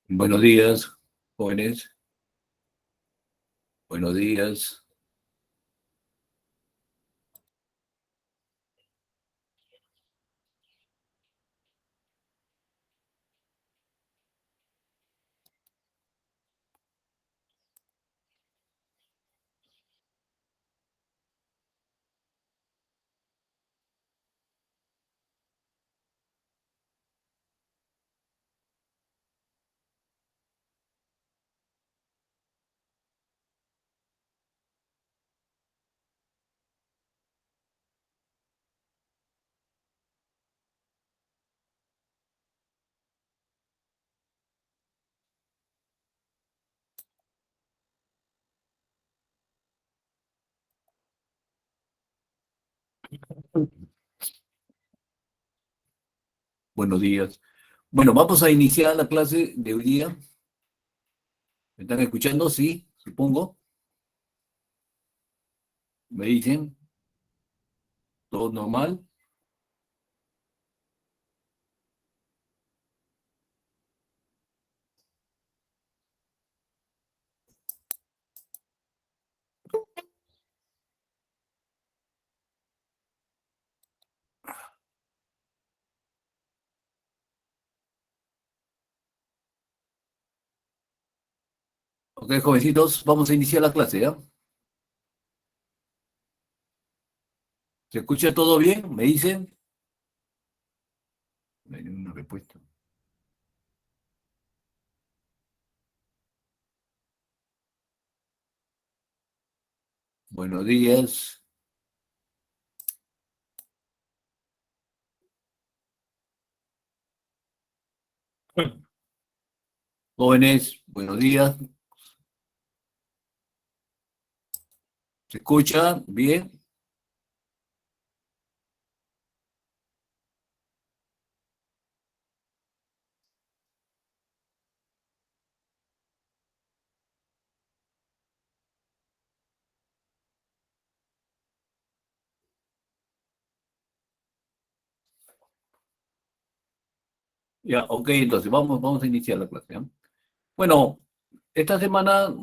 Buenos días, jóvenes. Buenos días. Buenos días. Bueno, vamos a iniciar la clase de hoy día. ¿Me están escuchando? Sí, supongo. ¿Me dicen? ¿Todo normal? Ok, jovencitos, vamos a iniciar la clase, ¿ya? ¿Se escucha todo bien? ¿Me dicen? No hay ninguna respuesta. Buenos días. Jóvenes, buenos días. ¿Se escucha bien? Ya, ok, entonces vamos a iniciar la clase, ¿ya? Bueno, esta semana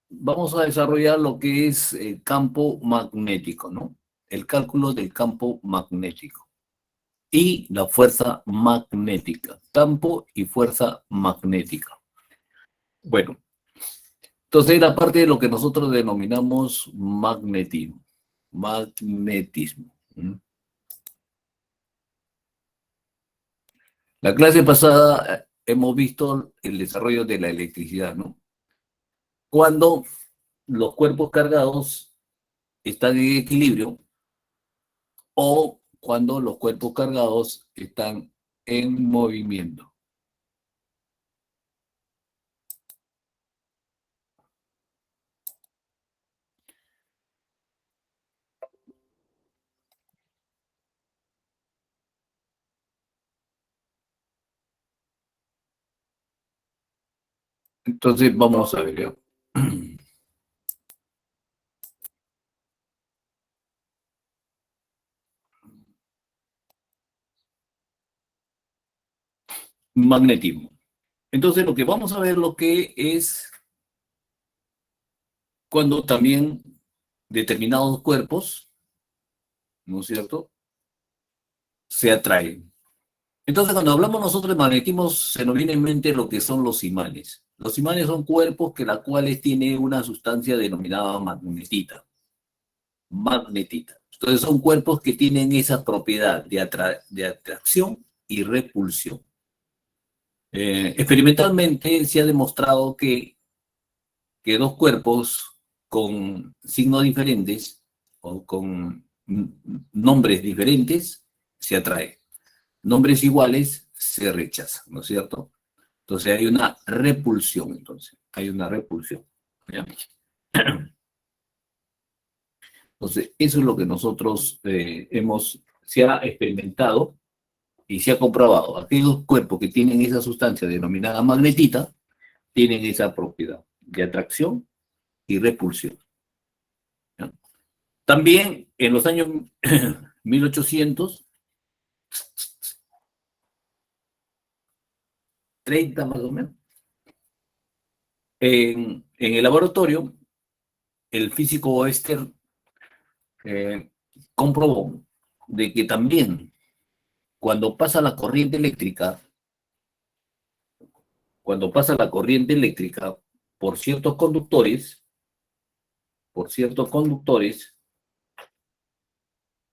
vamos a desarrollar lo que es el campo magnético, ¿no? El cálculo del campo magnético y la fuerza magnética, campo y fuerza magnética. Bueno, entonces era parte de lo que nosotros denominamos magnetismo. Magnetismo. ¿Mm? La clase pasada hemos visto el desarrollo de la electricidad, ¿no? Cuando los cuerpos cargados están en equilibrio o cuando los cuerpos cargados están en movimiento. Entonces vamos a ver, ¿ya? Magnetismo. Entonces lo que vamos a ver lo que es cuando también determinados cuerpos, ¿no es cierto?, se atraen. Entonces cuando hablamos nosotros de magnetismo se nos viene en mente lo que son los imanes. Los imanes son cuerpos que las cuales tienen una sustancia denominada magnetita. Magnetita. Entonces son cuerpos que tienen esa propiedad de atracción y repulsión. Experimentalmente se ha demostrado que dos cuerpos con signos diferentes o con nombres diferentes se atraen. Nombres iguales se rechazan, ¿no es cierto? Entonces hay una repulsión, entonces, hay una repulsión. ¿Ya? Entonces, eso es lo que nosotros se ha experimentado y se ha comprobado. Aquellos cuerpos que tienen esa sustancia denominada magnetita tienen esa propiedad de atracción y repulsión. ¿Ya? También en los años 1830 más o menos, En el laboratorio, el físico Oester comprobó de que también cuando pasa la corriente eléctrica, cuando pasa la corriente eléctrica por ciertos conductores, por ciertos conductores,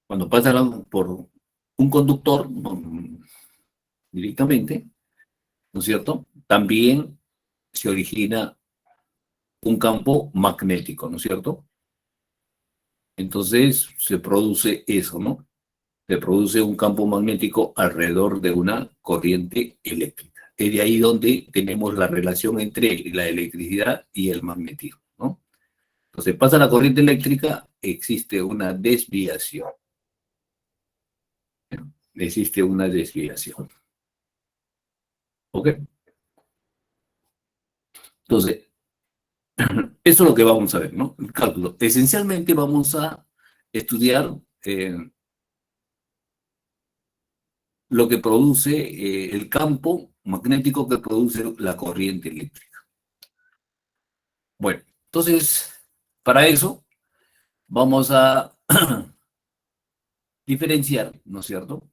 cuando pasa por un conductor directamente, ¿no es cierto? También se origina un campo magnético, ¿no es cierto? Entonces se produce eso, ¿no? Se produce un campo magnético alrededor de una corriente eléctrica. Es de ahí donde tenemos la relación entre la electricidad y el magnetismo, ¿no? Entonces pasa la corriente eléctrica, existe una desviación. ¿No? Existe una desviación. ¿Ok? Entonces, eso es lo que vamos a ver, ¿no? El cálculo. Esencialmente vamos a estudiar lo que produce el campo magnético que produce la corriente eléctrica. Bueno, entonces, para eso vamos a diferenciar, ¿no es cierto?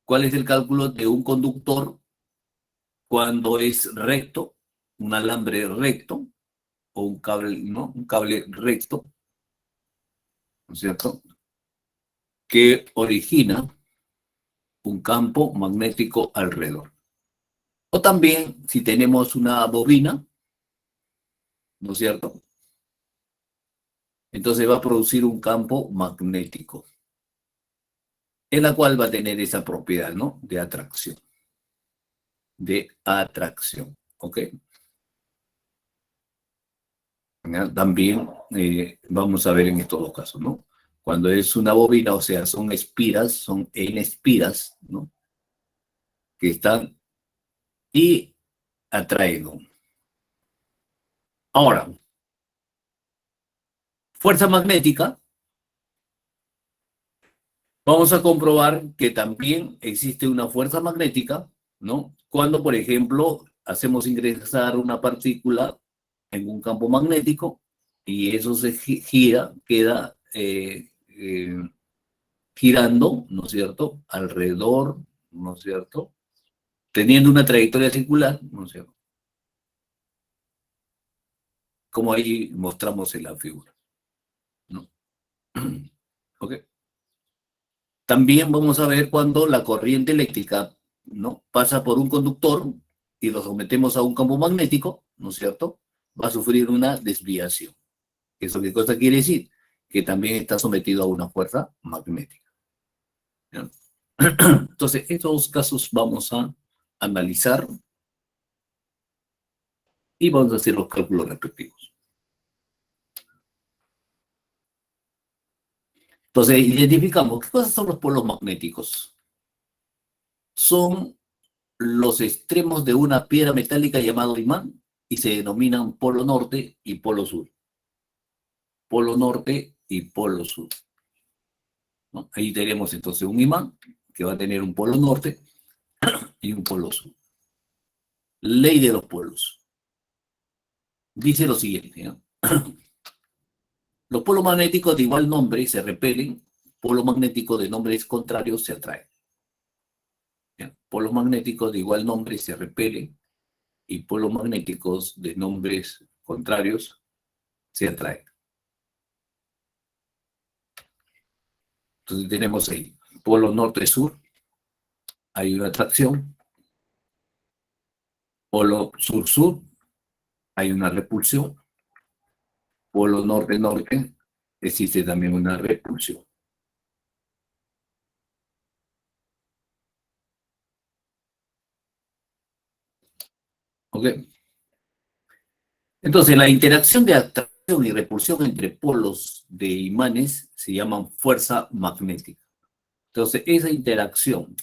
¿Cuál es el cálculo de un conductor cuando es recto, un alambre recto o un cable, ¿no? Un cable recto, ¿no es cierto? Que origina un campo magnético alrededor. O también, si tenemos una bobina, ¿no es cierto? Entonces va a producir un campo magnético, en la cual va a tener esa propiedad, ¿no? De atracción. De atracción, ¿ok? ¿Ya? También vamos a ver en estos dos casos, ¿no? Cuando es una bobina, o sea, son espiras, son en espiras, ¿no? Que están y atraen. Ahora, fuerza magnética, vamos a comprobar que también existe una fuerza magnética, ¿no? Cuando, por ejemplo, hacemos ingresar una partícula en un campo magnético y eso se gira, queda girando, ¿no es cierto?, alrededor, ¿no es cierto?, teniendo una trayectoria circular, ¿no es cierto?, como ahí mostramos en la figura, ¿no? ¿Ok? También vamos a ver cuando la corriente eléctrica, ¿no?, pasa por un conductor y lo sometemos a un campo magnético, ¿no es cierto?, va a sufrir una desviación. ¿Eso qué cosa quiere decir? Que también está sometido a una fuerza magnética. ¿Ya? Entonces, estos casos vamos a analizar y vamos a hacer los cálculos respectivos. Entonces, identificamos qué cosas son los polos magnéticos. Son los extremos de una piedra metálica llamado imán y se denominan polo norte y polo sur. Polo norte y polo sur, ¿no? Ahí tenemos entonces un imán que va a tener un polo norte y un polo sur. Ley de los polos. Dice lo siguiente, ¿no? Los polos magnéticos de igual nombre se repelen, polos magnéticos de nombres contrarios se atraen. ¿Ya? Polos magnéticos de igual nombre se repelen y polos magnéticos de nombres contrarios se atraen. Entonces tenemos ahí polo norte-sur, hay una atracción, polo sur-sur, hay una repulsión, polo norte-norte, existe también una repulsión. ¿Ok? Entonces, la interacción de atracción y repulsión entre polos de imanes se llaman fuerza magnética. Entonces, esa interacción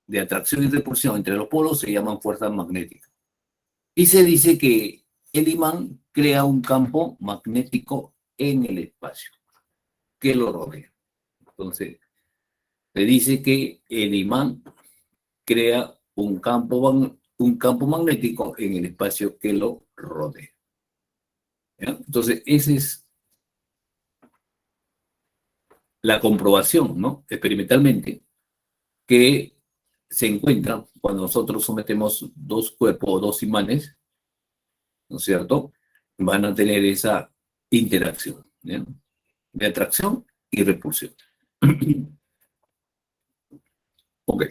de atracción y repulsión entre los polos se llaman fuerza magnética. Y se dice que el imán crea un campo magnético en el espacio que lo rodea. Entonces, se dice que el imán crea un campo magnético en el espacio que lo rodea. ¿Ya? Entonces, esa es la comprobación, ¿no? Experimentalmente, que se encuentra cuando nosotros sometemos dos cuerpos o dos imanes, ¿no es cierto? Van a tener esa interacción, ¿ya? De atracción y repulsión. Ok.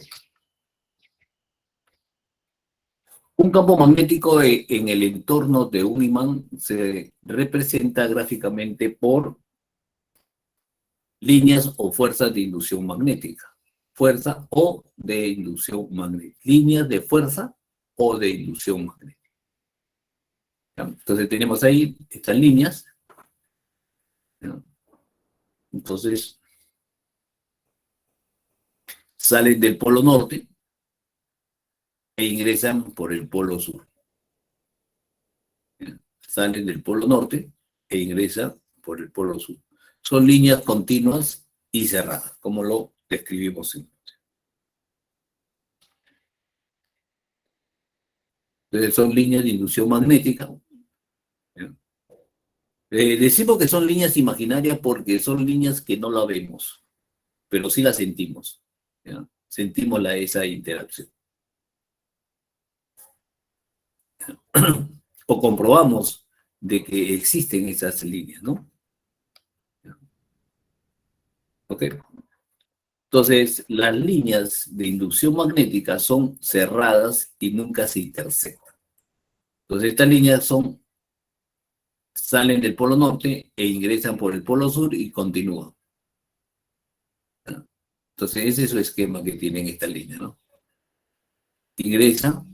Un campo magnético en el entorno de un imán se representa gráficamente por líneas o fuerzas de inducción magnética. Fuerza o de inducción magnética. Líneas de fuerza o de inducción magnética. ¿Ya? Entonces tenemos ahí estas líneas. ¿Ya? Entonces salen del polo norte e ingresan por el polo sur. ¿Ya? Salen del polo norte e ingresan por el polo sur. Son líneas continuas y cerradas, como lo describimos. Entonces son líneas de inducción magnética. ¿Ya? Decimos que son líneas imaginarias porque son líneas que no la vemos, pero sí las sentimos. ¿Ya? Sentimos esa interacción. O comprobamos de que existen esas líneas, ¿no? ¿Ok? Entonces, las líneas de inducción magnética son cerradas y nunca se intersectan. Entonces, estas líneas salen del polo norte e ingresan por el polo sur y continúan. Entonces, ese es su esquema que tienen esta línea, ¿no? Ingresa.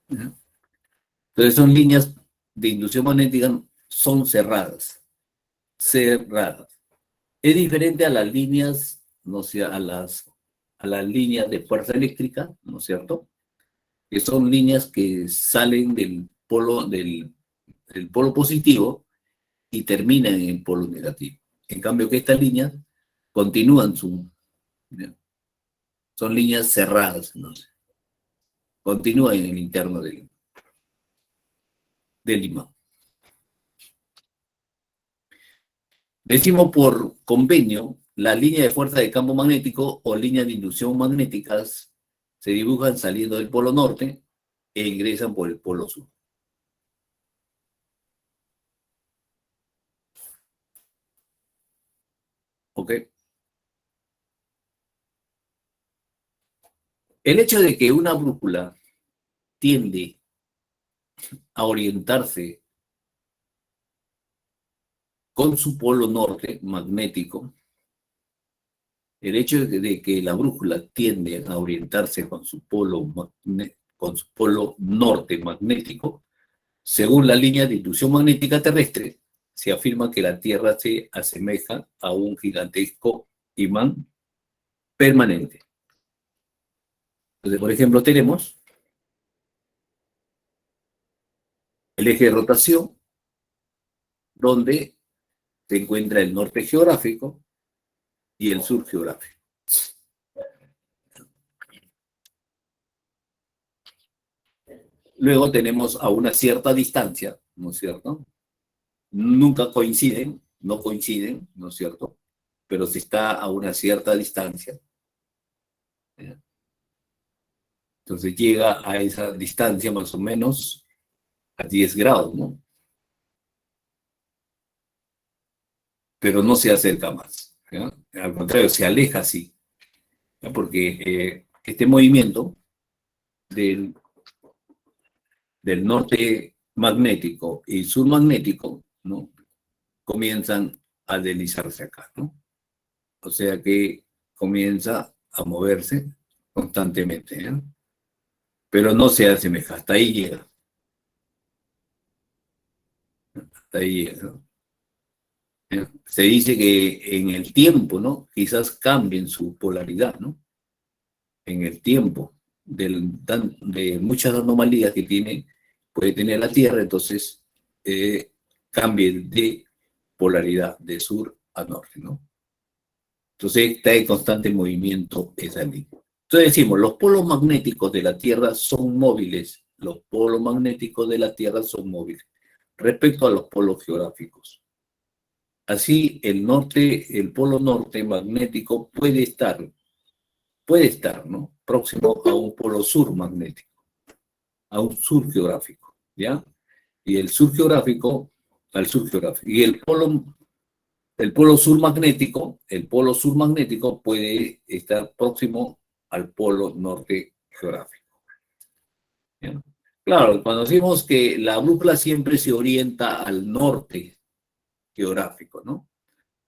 ¿Ya? Entonces, son líneas de inducción magnética, son cerradas. Cerradas. Es diferente a las líneas, no sé, a las líneas de fuerza eléctrica, ¿no es cierto? Que son líneas que salen del polo positivo y terminan en el polo negativo. En cambio, que estas líneas continúan son líneas cerradas, ¿no? Continúan en el interno del imán. Decimos por convenio, la línea de fuerza de campo magnético o líneas de inducción magnéticas se dibujan saliendo del polo norte e ingresan por el polo sur. ¿Ok? El hecho de que una brújula tiende a orientarse con su polo norte magnético, el hecho de que la brújula tiende a orientarse con su polo norte magnético, según la línea de inducción magnética terrestre, se afirma que la Tierra se asemeja a un gigantesco imán permanente. Entonces, por ejemplo, tenemos el eje de rotación, donde se encuentra el norte geográfico y el sur geográfico. Luego tenemos a una cierta distancia, ¿no es cierto? Nunca coinciden, ¿no es cierto? Pero si está a una cierta distancia, ¿ya? Entonces llega a esa distancia más o menos a 10 grados, ¿no? Pero no se acerca más, ¿ya? Al contrario, se aleja así, ¿ya? Porque este movimiento del, del norte magnético y sur magnético, ¿no? Comienzan a deslizarse acá, ¿no? O sea que comienza a moverse constantemente, ¿eh? Pero no se asemeja, hasta ahí llega, hasta ahí llega, ¿no? Se dice que en el tiempo, ¿no? Quizás cambien su polaridad, ¿no? En el tiempo de muchas anomalías que puede tener la Tierra, entonces cambie de polaridad de sur a norte, ¿no? Entonces está en constante movimiento esa línea. Entonces decimos, los polos magnéticos de la Tierra son móviles. Los polos magnéticos de la Tierra son móviles respecto a los polos geográficos. Así, el polo norte magnético puede estar, ¿no? Próximo a un polo sur magnético, a un sur geográfico, ¿ya? Y el sur geográfico, al sur geográfico. Y el polo sur magnético puede estar próximo al polo norte geográfico. ¿Ya? Claro, cuando decimos que la brújula siempre se orienta al norte geográfico, ¿no?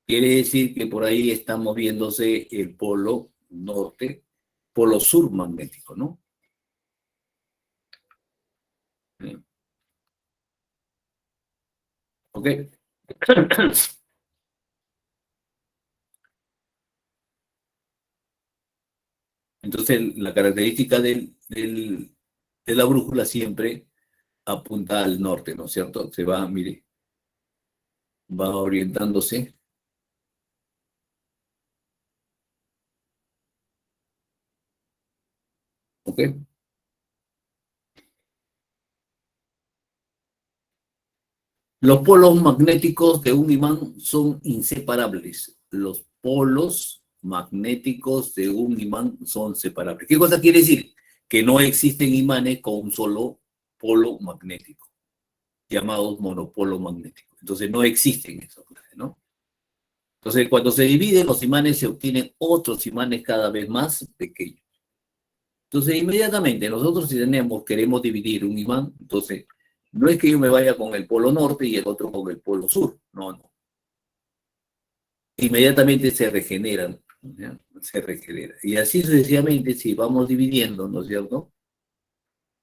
Quiere decir que por ahí está moviéndose el polo norte, polo sur magnético, ¿no? ¿Ok? Entonces, la característica de la brújula siempre apunta al norte, ¿no es cierto? Se va, mire, va orientándose. ¿Ok? Los polos magnéticos de un imán son inseparables. Los polos magnéticos de un imán son separables. ¿Qué cosa quiere decir? Que no existen imanes con un solo polo magnético, llamados monopolos magnéticos. Entonces no existen esos, ¿no? Entonces cuando se dividen los imanes se obtienen otros imanes cada vez más pequeños. Entonces inmediatamente nosotros si queremos dividir un imán, entonces no es que yo me vaya con el polo norte y el otro con el polo sur, no, no. Inmediatamente se regeneran, ¿ya? Se regenera. Y así sucesivamente, si vamos dividiendo, ¿no es cierto?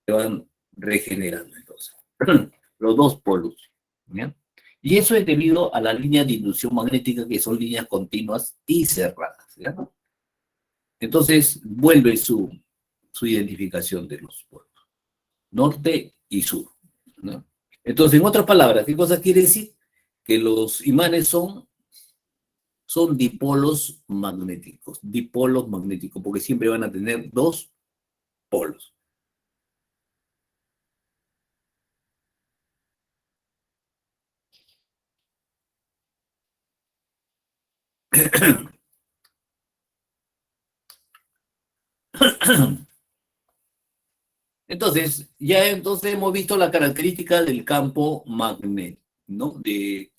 Se van regenerando entonces los dos polos, ¿ya? Y eso es debido a la línea de inducción magnética, que son líneas continuas y cerradas, ¿ya? Entonces vuelve su identificación de los polos, norte y sur, ¿no? Entonces, en otras palabras, ¿qué cosa quiere decir? Que los imanes son dipolos magnéticos, porque siempre van a tener dos polos. Entonces, entonces hemos visto la característica del campo magnético, ¿no? De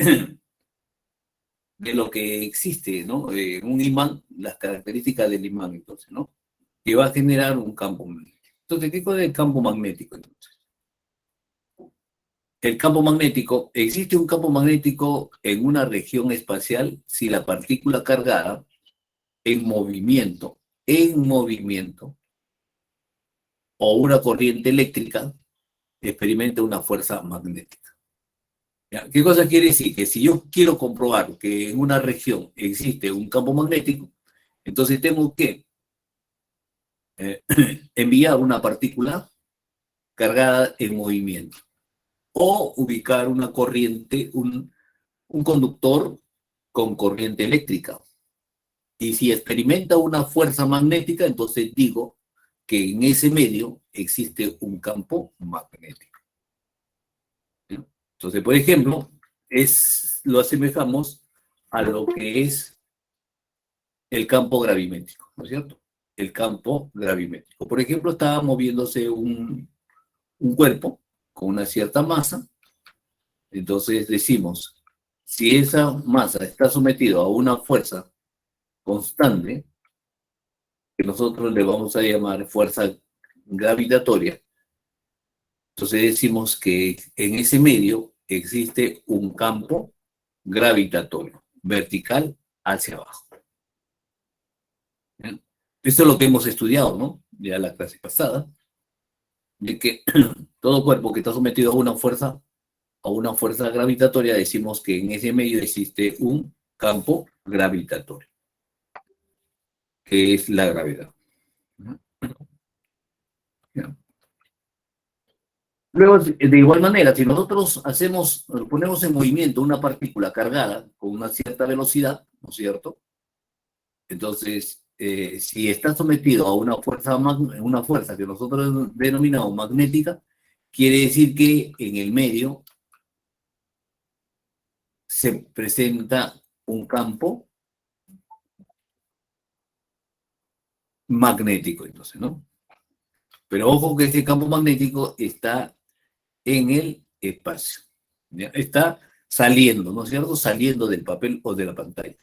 lo que existe, ¿no? Un imán, las características del imán, entonces, ¿no? Que va a generar un campo magnético. Entonces, ¿qué cosa es el campo magnético, entonces? El campo magnético, existe un campo magnético en una región espacial si la partícula cargada en movimiento, o una corriente eléctrica experimenta una fuerza magnética. ¿Ya? ¿Qué cosa quiere decir? Que si yo quiero comprobar que en una región existe un campo magnético, entonces tengo que eh, enviar una partícula cargada en movimiento o ubicar una corriente, un conductor con corriente eléctrica. Y si experimenta una fuerza magnética, entonces digo que en ese medio existe un campo magnético. ¿Sí? Entonces, por ejemplo, lo asemejamos a lo que es el campo gravimétrico, ¿no es cierto? El campo gravimétrico. Por ejemplo, está moviéndose un cuerpo con una cierta masa, entonces decimos, si esa masa está sometida a una fuerza constante, que nosotros le vamos a llamar fuerza gravitatoria, entonces decimos que en ese medio existe un campo gravitatorio, vertical hacia abajo. ¿Ya? Esto es lo que hemos estudiado, ¿no? Ya la clase pasada, de que todo cuerpo que está sometido a una fuerza gravitatoria, decimos que en ese medio existe un campo gravitatorio, que es la gravedad. ¿Ya? Luego, de igual manera, si nosotros ponemos en movimiento una partícula cargada con una cierta velocidad, ¿no es cierto? Entonces, si está sometido a una fuerza que nosotros denominamos magnética, quiere decir que en el medio se presenta un campo magnético, entonces, ¿no? Pero ojo que ese campo magnético está en el espacio, ¿ya? Está saliendo, ¿no es cierto? Saliendo del papel o de la pantalla,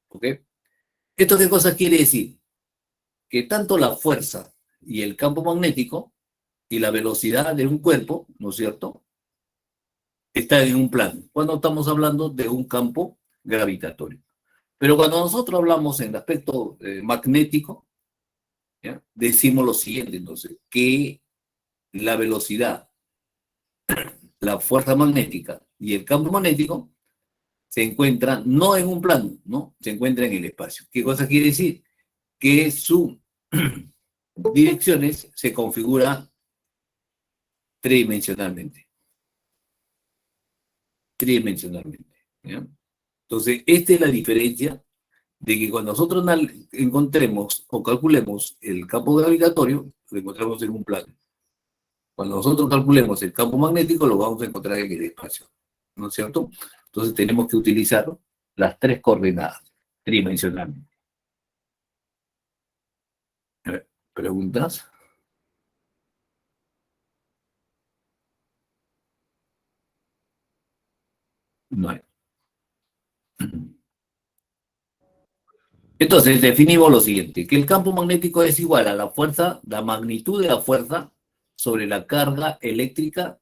¿ok? ¿Esto qué cosa quiere decir? Que tanto la fuerza y el campo magnético y la velocidad de un cuerpo, ¿no es cierto?, está en un plano. Cuando estamos hablando de un campo gravitatorio. Pero cuando nosotros hablamos en el aspecto magnético, ¿ya?, decimos lo siguiente, entonces, que la velocidad, la fuerza magnética y el campo magnético se encuentran no en un plano, ¿no? Se encuentran en el espacio. ¿Qué cosa quiere decir? Que sus direcciones se configuran tridimensionalmente. Tridimensionalmente, ¿ya? Entonces, esta es la diferencia de que cuando nosotros encontremos o calculemos el campo gravitatorio, lo encontramos en un plano. Cuando nosotros calculemos el campo magnético, lo vamos a encontrar en el espacio, ¿no es cierto? Entonces tenemos que utilizar las tres coordenadas tridimensionalmente. ¿Preguntas? No hay. Entonces definimos lo siguiente, que el campo magnético es igual a la fuerza, la magnitud de la fuerza sobre la carga eléctrica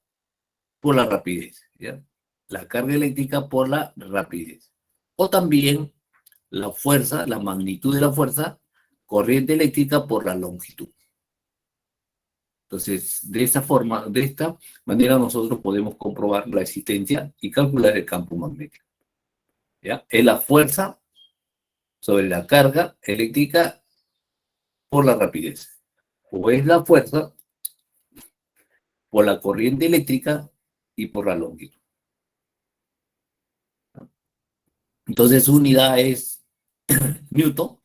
por la rapidez, ¿ya? La carga eléctrica por la rapidez. O también la fuerza, la magnitud de la fuerza, corriente eléctrica por la longitud. Entonces, de esta forma, de esta manera nosotros podemos comprobar la existencia y calcular el campo magnético, ¿ya? Es la fuerza sobre la carga eléctrica por la rapidez. O es la fuerza por la corriente eléctrica y por la longitud. Entonces, su unidad es Newton,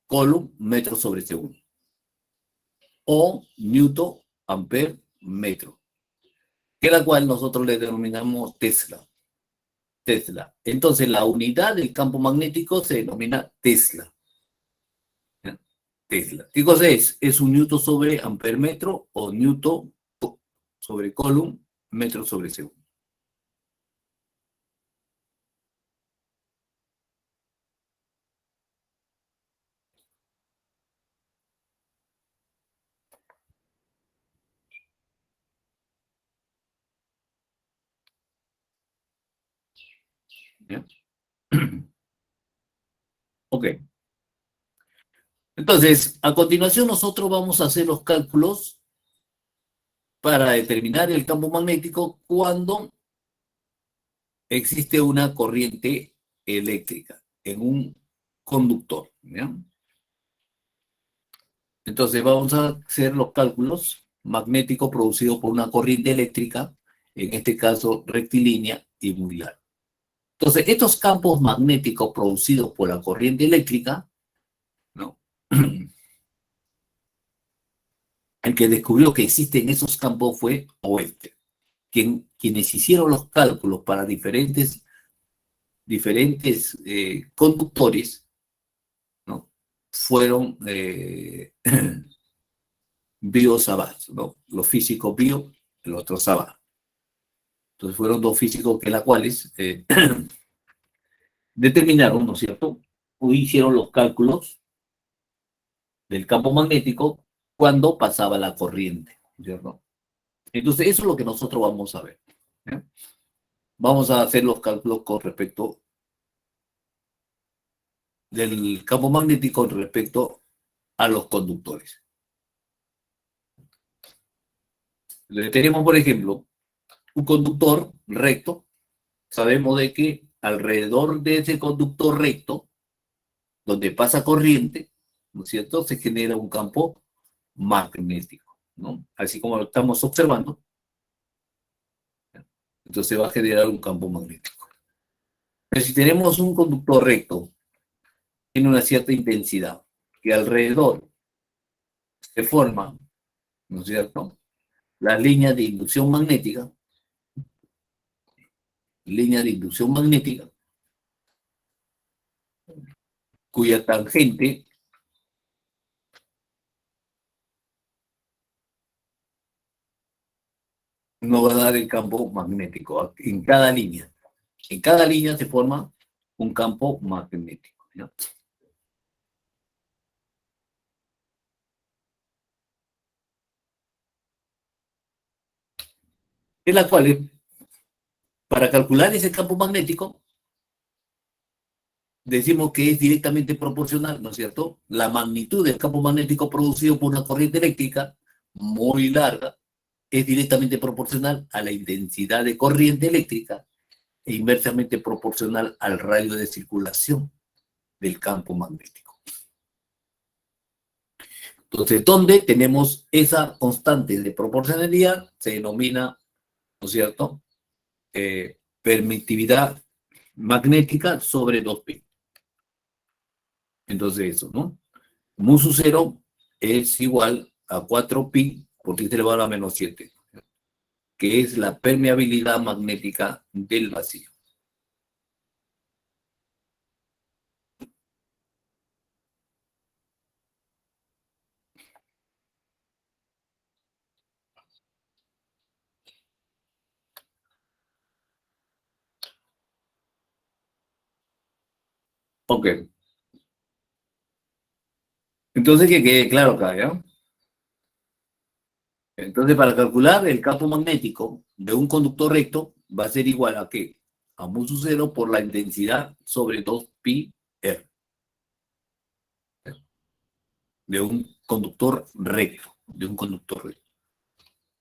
Coulomb, metro sobre segundo. O Newton, ampere, metro. Que la cual nosotros le denominamos Tesla. Tesla. Entonces, la unidad del campo magnético se denomina Tesla. ¿Ya? Tesla. ¿Qué cosa es? Es un Newton sobre ampere metro o Newton sobre Coulomb, metro sobre segundo. ¿Ya? Ok. Entonces, a continuación nosotros vamos a hacer los cálculos para determinar el campo magnético cuando existe una corriente eléctrica en un conductor, ¿ya? Entonces vamos a hacer los cálculos magnéticos producidos por una corriente eléctrica, en este caso rectilínea y muy larga. Entonces, estos campos magnéticos producidos por la corriente eléctrica, ¿no?, el que descubrió que existen esos campos fue Oersted, quienes hicieron los cálculos para diferentes conductores, ¿no?, fueron Biot-Savart, ¿no? Los físicos Biot, el otro Savart. Entonces fueron dos físicos que las cuales determinaron, ¿no es cierto?, o hicieron los cálculos del campo magnético cuando pasaba la corriente, ¿cierto? Entonces eso es lo que nosotros vamos a ver, ¿ya? Vamos a hacer los cálculos con respecto del campo magnético con respecto a los conductores. Tenemos, por ejemplo, un conductor recto. Sabemos de que alrededor de ese conductor recto, donde pasa corriente, ¿no es cierto?, se genera un campo magnético, ¿no? Así como lo estamos observando. Entonces va a generar un campo magnético. Pero si tenemos un conductor recto, tiene una cierta intensidad, que alrededor se forman, ¿no es cierto?, las líneas de inducción magnética, cuya tangente no va a dar el campo magnético. En cada línea se forma un campo magnético, ¿ya? En la cual, para calcular ese campo magnético, decimos que es directamente proporcional, ¿no es cierto?, la magnitud del campo magnético producido por una corriente eléctrica muy larga es directamente proporcional a la intensidad de corriente eléctrica e inversamente proporcional al radio de circulación del campo magnético. Entonces, donde tenemos esa constante de proporcionalidad, se denomina, ¿no es cierto?, permitividad magnética sobre 2pi. Entonces, eso, ¿no? Mu sub 0 es igual a 4pi por 10 elevado a la -7, que es la permeabilidad magnética del vacío. Ok. Entonces, que quede claro acá, ¿ya? Entonces, para calcular el campo magnético de un conductor recto, va a ser igual a ¿qué? A mu sub 0 por la intensidad sobre 2pi r de un conductor recto,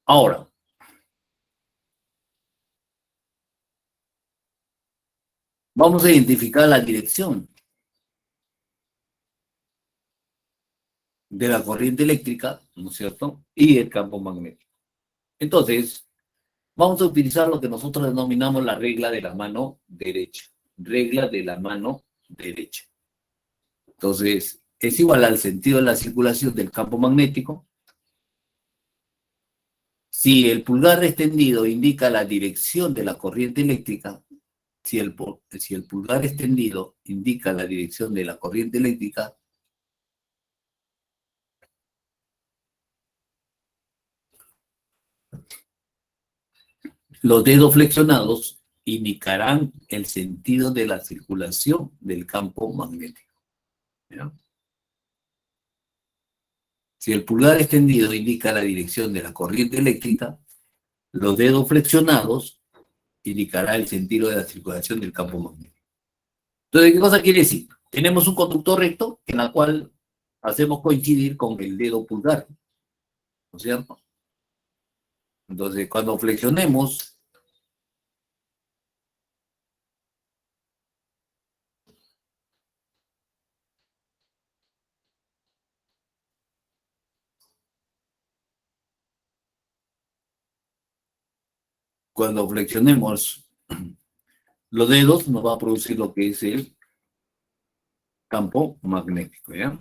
Ahora, vamos a identificar la dirección de la corriente eléctrica, ¿no es cierto?, y el campo magnético. Entonces, vamos a utilizar lo que nosotros denominamos la regla de la mano derecha. Regla de la mano derecha. Entonces, es igual al sentido de la circulación del campo magnético. Si el pulgar extendido indica la dirección de la corriente eléctrica, si el pulgar extendido indica la dirección de la corriente eléctrica, los dedos flexionados indicarán el sentido de la circulación del campo magnético, ¿ya? Si el pulgar extendido indica la dirección de la corriente eléctrica, los dedos flexionados indicará el sentido de la circulación del campo magnético. Entonces, ¿qué cosa quiere decir? Tenemos un conductor recto en la cual hacemos coincidir con el dedo pulgar, ¿no es cierto? Entonces, cuando flexionemos los dedos, nos va a producir lo que es el campo magnético, ¿ya?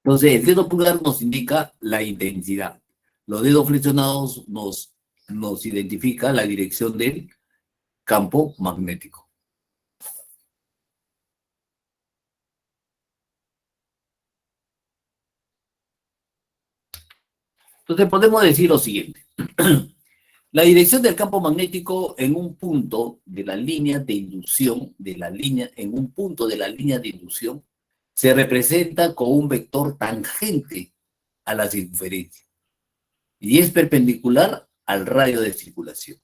Entonces, el dedo pulgar nos indica la intensidad. Los dedos flexionados nos identifica la dirección del campo magnético. Entonces, podemos decir lo siguiente. La dirección del campo magnético en un punto de la línea de inducción, en un punto de la línea de inducción, se representa con un vector tangente a la circunferencia y es perpendicular al radio de circulación.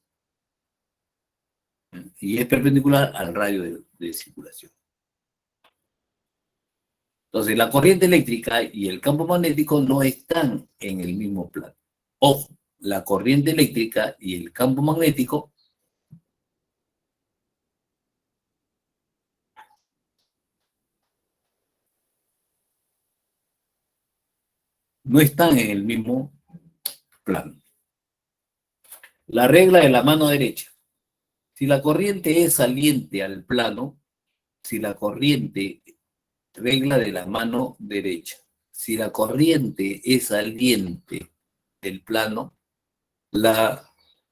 Entonces, la corriente eléctrica y el campo magnético no están en el mismo plano. Ojo, la corriente eléctrica y el campo magnético no están en el mismo plano. La regla de la mano derecha. Si la corriente es saliente al plano, si la corriente regla de la mano derecha. Si la corriente es saliente del plano,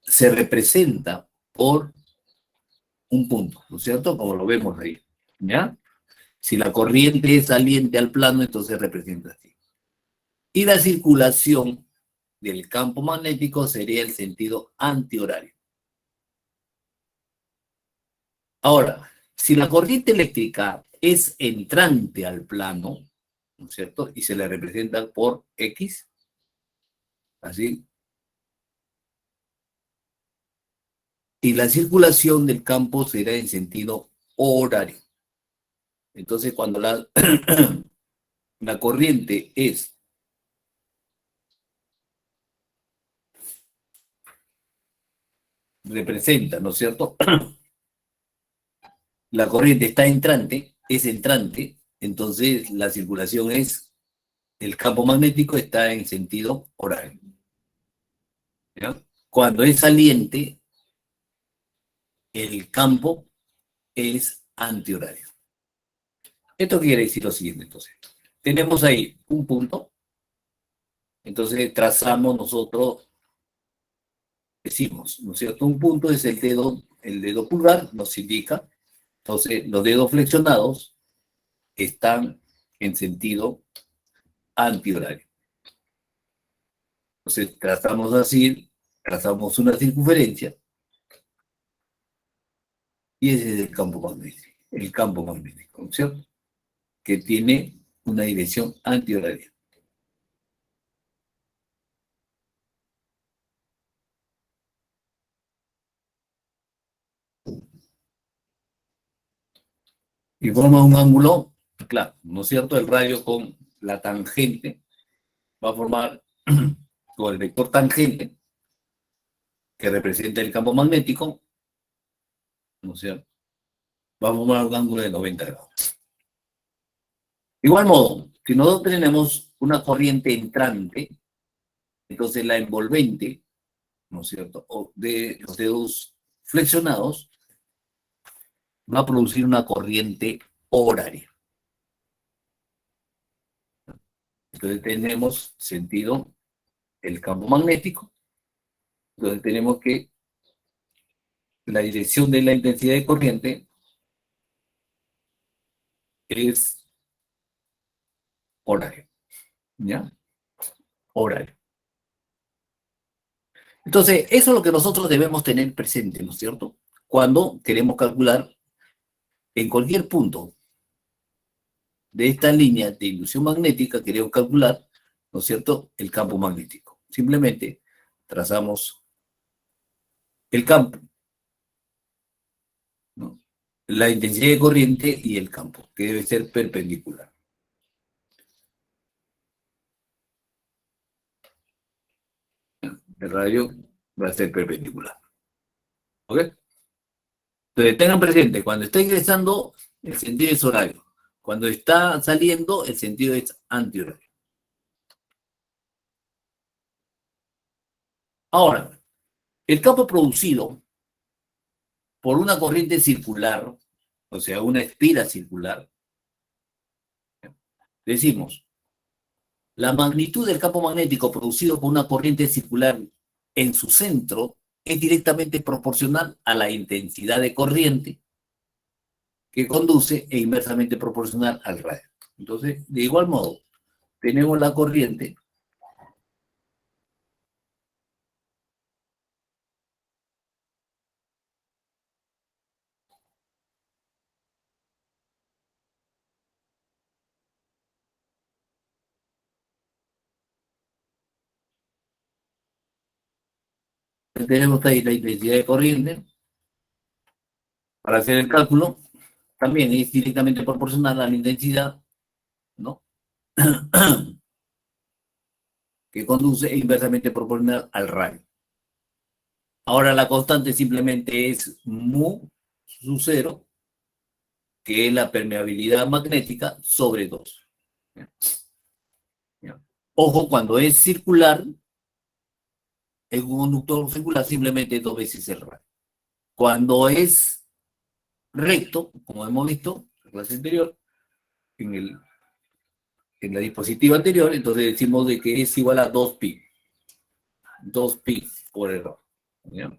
se representa por un punto, ¿no es cierto? Como lo vemos ahí, ¿ya? Si la corriente es saliente al plano, entonces representa así. Y la circulación del campo magnético sería el sentido antihorario. Ahora, si la corriente eléctrica es entrante al plano, ¿no es cierto? Y se le representa por X, así. Y la circulación del campo será en sentido horario. Entonces, cuando la corriente representa, ¿no es cierto? La corriente es entrante, entonces la circulación el campo magnético está en sentido horario. ¿Ya? Cuando es saliente, el campo es antihorario. Esto quiere decir lo siguiente, entonces. Tenemos ahí un punto, entonces trazamos nosotros, decimos, ¿no es cierto? Un punto es el dedo pulgar, nos indica. Entonces, los dedos flexionados están en sentido antihorario. Entonces, trazamos una circunferencia y ese es el campo magnético, ¿no es cierto? Que tiene una dirección antihoraria. Y forma un ángulo, claro, ¿no es cierto? El radio con la tangente va a formar, con el vector tangente, que representa el campo magnético, ¿no es cierto? Va a formar un ángulo de 90 grados. De igual modo, si nosotros tenemos una corriente entrante, entonces la envolvente, ¿no es cierto?, o de los dedos flexionados, va a producir una corriente horaria. Entonces tenemos sentido el campo magnético, entonces tenemos que la dirección de la intensidad de corriente es horario, ¿ya? Horario. Entonces, eso es lo que nosotros debemos tener presente, ¿no es cierto? Cuando queremos calcular en cualquier punto de esta línea de inducción magnética, queremos calcular, ¿no es cierto?, el campo magnético. Simplemente trazamos el campo, ¿no?, la intensidad de corriente y el campo, que debe ser perpendicular. El radio va a ser perpendicular. ¿Ok? Entonces tengan presente, cuando está ingresando, el sentido es horario. Cuando está saliendo, el sentido es antihorario. Ahora, el campo producido por una corriente circular, o sea, una espira circular, decimos, la magnitud del campo magnético producido por una corriente circular en su centro es directamente proporcional a la intensidad de corriente que conduce e inversamente proporcional al radio. Entonces, de igual modo, tenemos la corriente tenemos ahí la intensidad de corriente. Para hacer el cálculo, también es directamente proporcional a la intensidad, ¿no?, que conduce e inversamente proporcional al radio. Ahora la constante simplemente es mu su cero, que es la permeabilidad magnética sobre 2. Ojo, cuando es circular, en un conductor circular simplemente 2 veces el radio. Cuando es recto, como hemos visto en la clase anterior, en, el, en la diapositiva anterior, entonces decimos de que es igual a 2pi. 2pi por error. ¿Ya?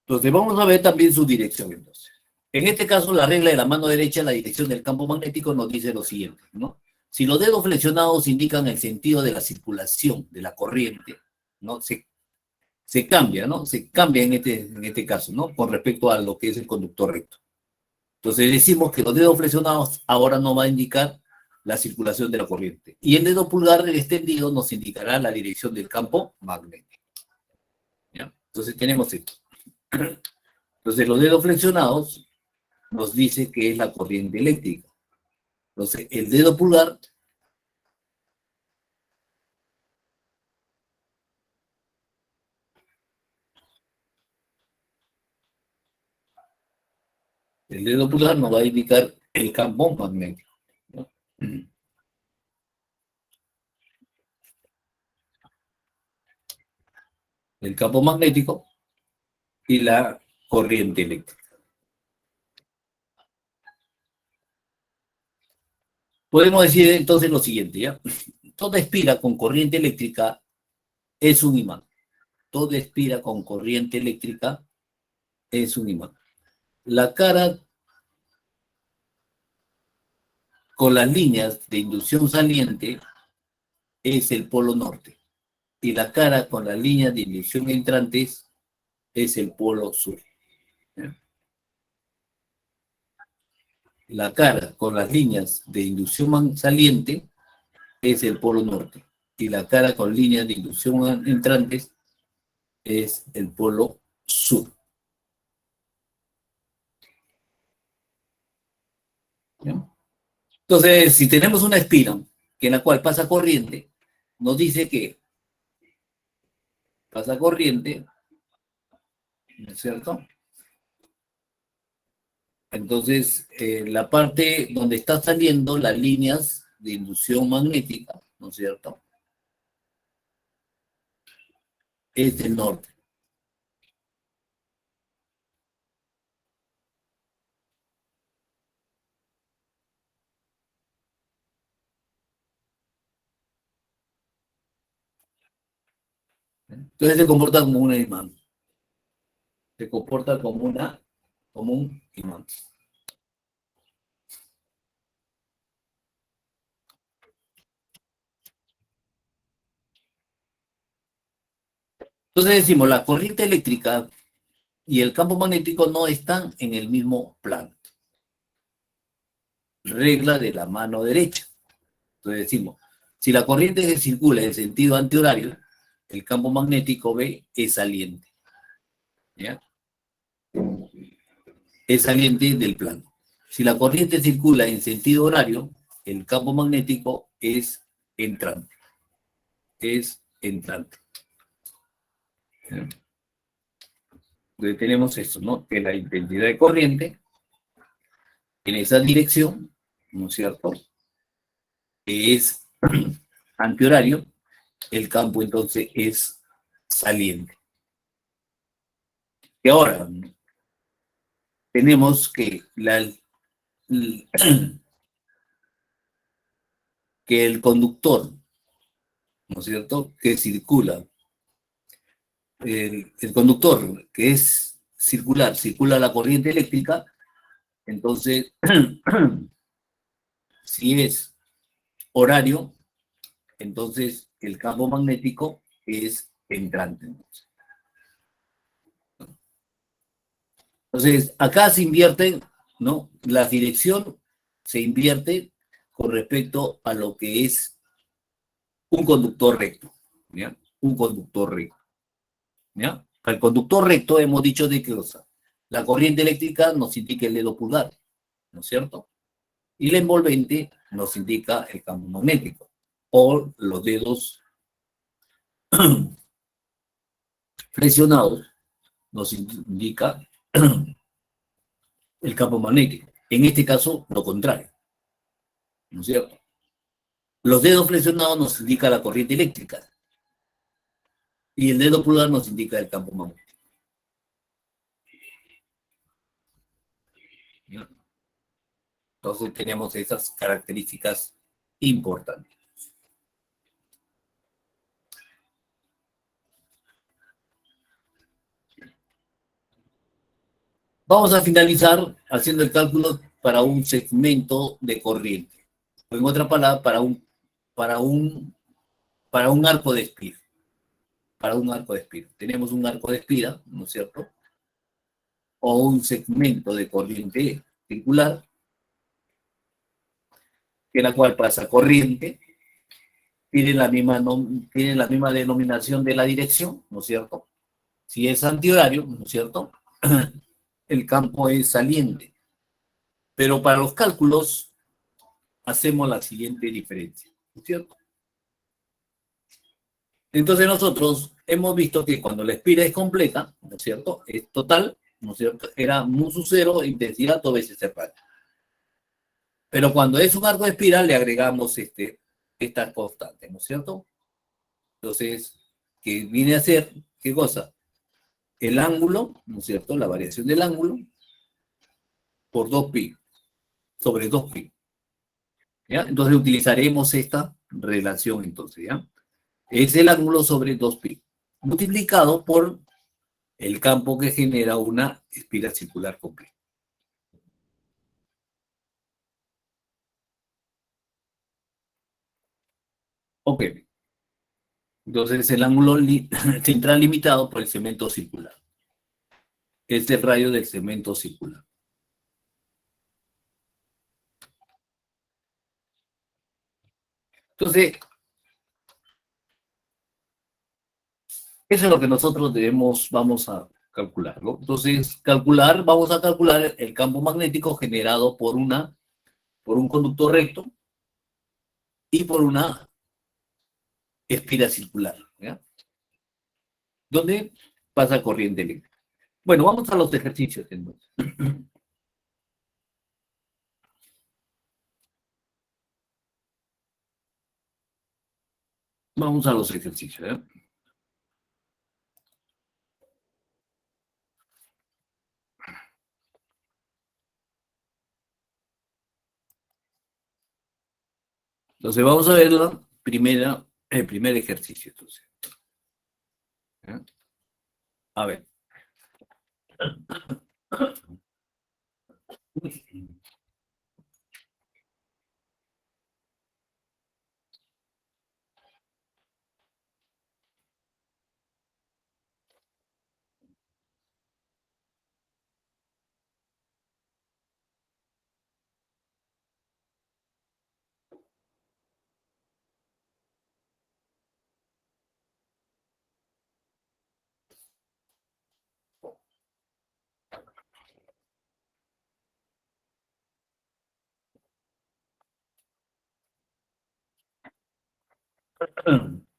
Entonces vamos a ver también su dirección entonces. En este caso, la regla de la mano derecha, la dirección del campo magnético nos dice lo siguiente, ¿no? Si los dedos flexionados indican el sentido de la circulación de la corriente, ¿no? Se cambia, ¿no? Se cambia en este caso, ¿no? Con respecto a lo que es el conductor recto. Entonces decimos que los dedos flexionados ahora no va a indicar la circulación de la corriente. Y el dedo pulgar extendido nos indicará la dirección del campo magnético. ¿Ya? Entonces tenemos esto. Entonces los dedos flexionados nos dice que es la corriente eléctrica. Entonces el dedo pulgar nos va a indicar el campo magnético, ¿no? El campo magnético y la corriente eléctrica. Podemos decir entonces lo siguiente, ¿ya? Toda espira con corriente eléctrica es un imán. Toda espira con corriente eléctrica es un imán. La cara con las líneas de inducción saliente es el polo norte y la cara con las líneas de inducción entrantes es el polo sur. La cara con las líneas de inducción saliente es el polo norte y la cara con líneas de inducción entrantes es el polo sur. ¿Ya? Entonces, si tenemos una espira en la cual pasa corriente, nos dice que pasa corriente, ¿no es cierto? Entonces, la parte donde están saliendo las líneas de inducción magnética, ¿no es cierto? Es el norte. Entonces se comporta como un imán. Se comporta como un imán. Entonces decimos, la corriente eléctrica y el campo magnético no están en el mismo plano. Regla de la mano derecha. Entonces decimos, si la corriente circula en sentido antihorario, el campo magnético B es saliente. ¿Ya? Es saliente del plano. Si la corriente circula en sentido horario, el campo magnético es entrante. Es entrante. ¿Ya? Entonces tenemos eso, ¿no? Que la intensidad de corriente en esa dirección, ¿no es cierto? Que es antihorario, el campo entonces es saliente. Y ahora tenemos que, que el conductor, ¿no es cierto?, que circula, el conductor que es circular, circula la corriente eléctrica, entonces, si es horario, entonces el campo magnético es entrante. Entonces, acá se invierte, ¿no? La dirección se invierte con respecto a lo que es un conductor recto, ¿ya? Un conductor recto, ¿ya? Para el conductor recto hemos dicho de qué cosa, La corriente eléctrica nos indica el dedo pulgar, ¿no es cierto? Y la envolvente nos indica el campo magnético, o los dedos flexionados nos indica el campo magnético. En este caso, lo contrario, ¿no es cierto? Los dedos flexionados nos indica la corriente eléctrica y el dedo pulgar nos indica el campo magnético. Entonces tenemos esas características importantes. Vamos a finalizar haciendo el cálculo para un segmento de corriente. O en otra palabra, para un arco de espira. Para un arco de espira. Tenemos un arco de espira, ¿no es cierto? O un segmento de corriente circular, en la cual pasa corriente, tiene la misma denominación de la dirección, ¿no es cierto? Si es antihorario, ¿no es cierto? El campo es saliente. Pero para los cálculos hacemos la siguiente diferencia, ¿no es cierto? Entonces nosotros hemos visto que cuando la espira es completa, ¿no es cierto? Es total, ¿no es cierto? Era mu sub 0, intensidad 2 veces el radio. Pero cuando es un arco de espiral le agregamos esta constante, ¿no es cierto? Entonces, ¿qué viene a ser? ¿Qué cosa? El ángulo, ¿no es cierto? La variación del ángulo por 2pi, sobre 2pi. ¿Ya? Entonces utilizaremos esta relación entonces, ¿ya? Es el ángulo sobre 2pi, multiplicado por el campo que genera una espiral circular completa. Ok. Entonces el ángulo central limitado por el segmento circular. Es el radio del segmento circular. Entonces, eso es lo que nosotros vamos a calcular, ¿no? Entonces, vamos a calcular el campo magnético generado por un conducto recto y por una espira circular, ¿ya? Donde pasa corriente eléctrica. Bueno, vamos a los ejercicios entonces. Vamos a los ejercicios, ¿ya? Entonces vamos a ver el primer ejercicio. Entonces, ¿ya? A ver.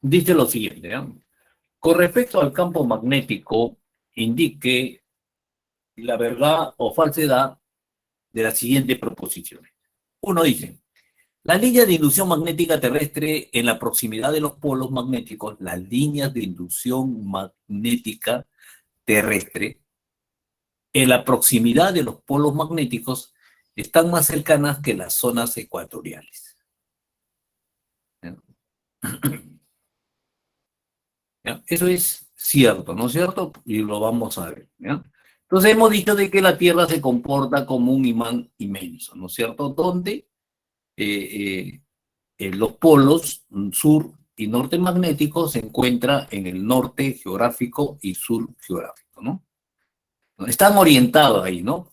Dice lo siguiente, ¿ya? Con respecto al campo magnético, indique la verdad o falsedad de las siguientes proposiciones. Uno dice, las líneas de inducción magnética terrestre en la proximidad de los polos magnéticos, las líneas de inducción magnética terrestre en la proximidad de los polos magnéticos están más cercanas que las zonas ecuatoriales. ¿Ya? ¿Ya? Eso es cierto, ¿no es cierto? Y lo vamos a ver. ¿Ya? Entonces hemos dicho de que la Tierra se comporta como un imán inmenso, ¿no es cierto? Donde los polos sur y norte magnéticos se encuentran en el norte geográfico y sur geográfico, ¿no? Están orientados ahí, ¿no?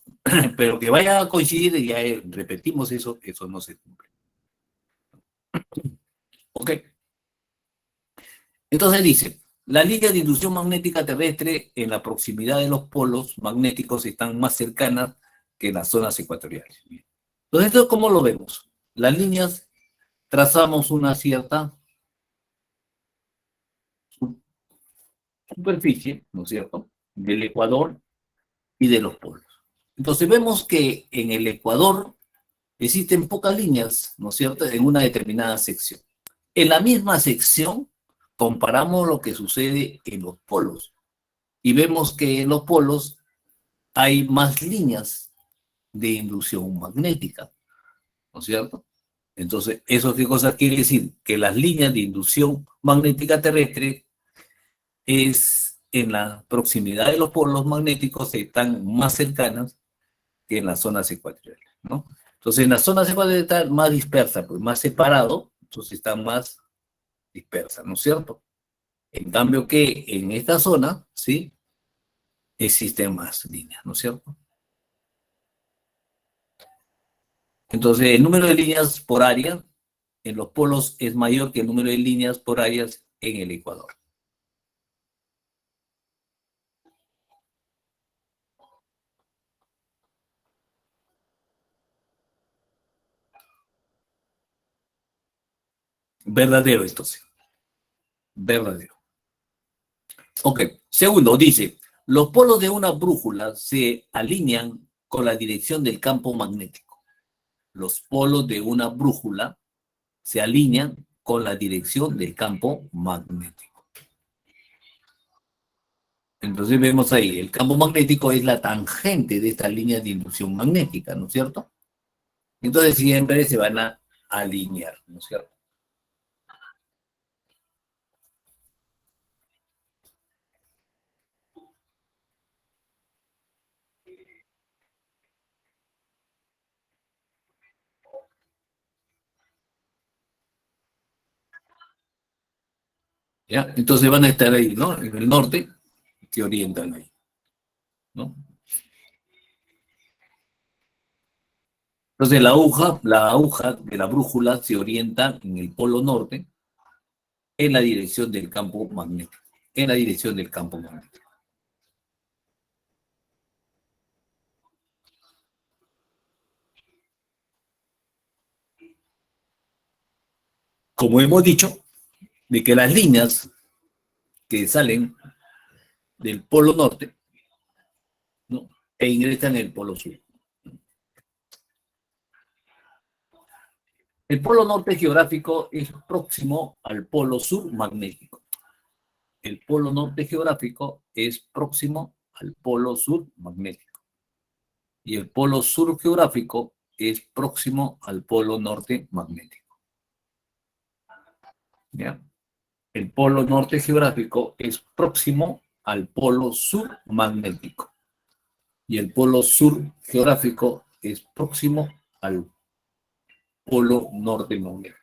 Pero que vaya a coincidir, y ya repetimos eso no se cumple. ¿Ok? Entonces dice, Las líneas de inducción magnética terrestre en la proximidad de los polos magnéticos están más cercanas que en las zonas ecuatoriales. Entonces, ¿esto cómo lo vemos? Las líneas trazamos una cierta superficie, ¿no es cierto?, del ecuador y de los polos. Entonces vemos que en el ecuador existen pocas líneas, ¿no es cierto?, en una determinada sección. En la misma sección comparamos lo que sucede en los polos y vemos que en los polos hay más líneas de inducción magnética, ¿no es cierto? Entonces, ¿eso qué cosa quiere decir? Que las líneas de inducción magnética terrestre es en la proximidad de los polos magnéticos están más cercanas que en las zonas ecuatoriales, ¿no? Entonces, en las zonas ecuatoriales están más dispersas, pues más separado, entonces están más dispersas, ¿no es cierto? En cambio que en esta zona, ¿sí?, existen más líneas, ¿no es cierto? Entonces, el número de líneas por área en los polos es mayor que el número de líneas por áreas en el ecuador. Verdadero, entonces. Verdadero. Ok. Segundo, dice, los polos de una brújula se alinean con la dirección del campo magnético. Los polos de una brújula se alinean con la dirección del campo magnético. Entonces vemos ahí, el campo magnético es la tangente de esta línea de inducción magnética, ¿no es cierto? Entonces siempre se van a alinear, ¿no es cierto? ¿Ya? Entonces van a estar ahí, ¿no? En el norte, se orientan ahí, ¿no? Entonces la aguja de la brújula se orienta en el polo norte en la dirección del campo magnético, en la dirección del campo magnético. Como hemos dicho, de que las líneas que salen del polo norte, ¿no?, e ingresan en el polo sur. El polo norte geográfico es próximo al polo sur magnético. El polo norte geográfico es próximo al polo sur magnético. Y el polo sur geográfico es próximo al polo norte magnético. ¿Ya? El polo norte geográfico es próximo al polo sur magnético. Y el polo sur geográfico es próximo al polo norte magnético.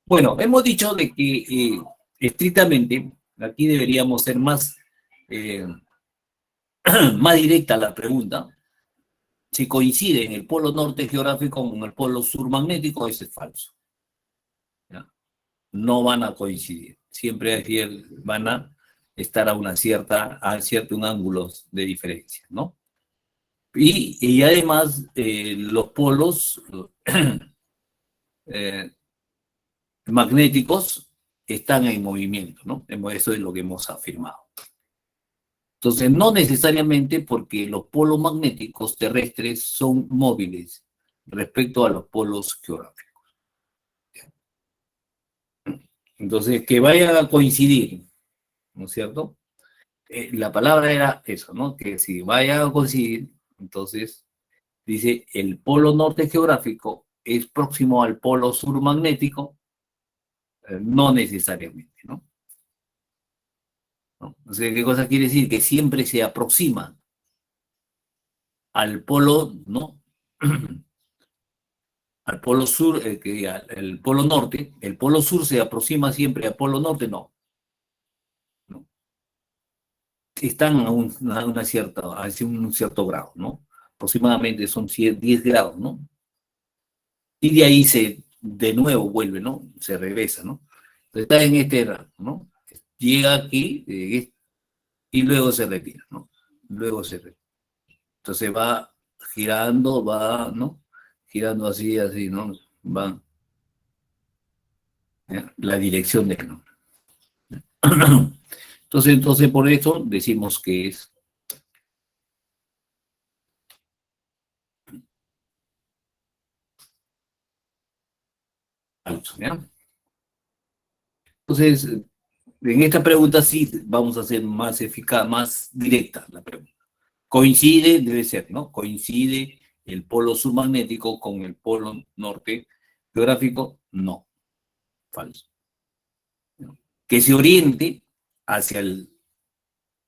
Bueno, hemos dicho de que estrictamente, aquí deberíamos ser más, eh, más directa la pregunta. Si coincide en el polo norte geográfico con el polo sur magnético, eso es falso. ¿Ya? No van a coincidir. Siempre van a estar a cierto un ángulo de diferencia, ¿no? Y además, los polos eh, magnéticos están en movimiento, ¿no? Eso es lo que hemos afirmado. Entonces, no necesariamente porque los polos magnéticos terrestres son móviles respecto a los polos geográficos. Entonces, que vayan a coincidir, ¿no es cierto? La palabra era eso, ¿no? Que si vayan a coincidir, entonces, dice, el polo norte geográfico es próximo al polo sur magnético, no necesariamente, ¿no? ¿No? O sea, ¿qué cosa quiere decir? Que siempre se aproxima al polo, ¿no? Al polo sur, el polo norte, el polo sur se aproxima siempre al polo norte, no. No. Están a un cierto grado, ¿no? Aproximadamente son 10 grados, ¿no? Y de nuevo vuelve, ¿no? Se regresa, ¿no? Entonces está en este grado, ¿no? llega aquí y luego se retira, ¿no? Luego se retira. Entonces va girando, va, ¿no? Girando así, así, ¿no? Va, ¿ya? La dirección de, ¿no? Entonces por eso decimos que es falso, ¿ya? Entonces, en esta pregunta sí vamos a ser más eficaz, más directa la pregunta. Coincide, debe ser, ¿no? Coincide el polo submagnético con el polo norte geográfico, no, falso. ¿No? Que se oriente hacia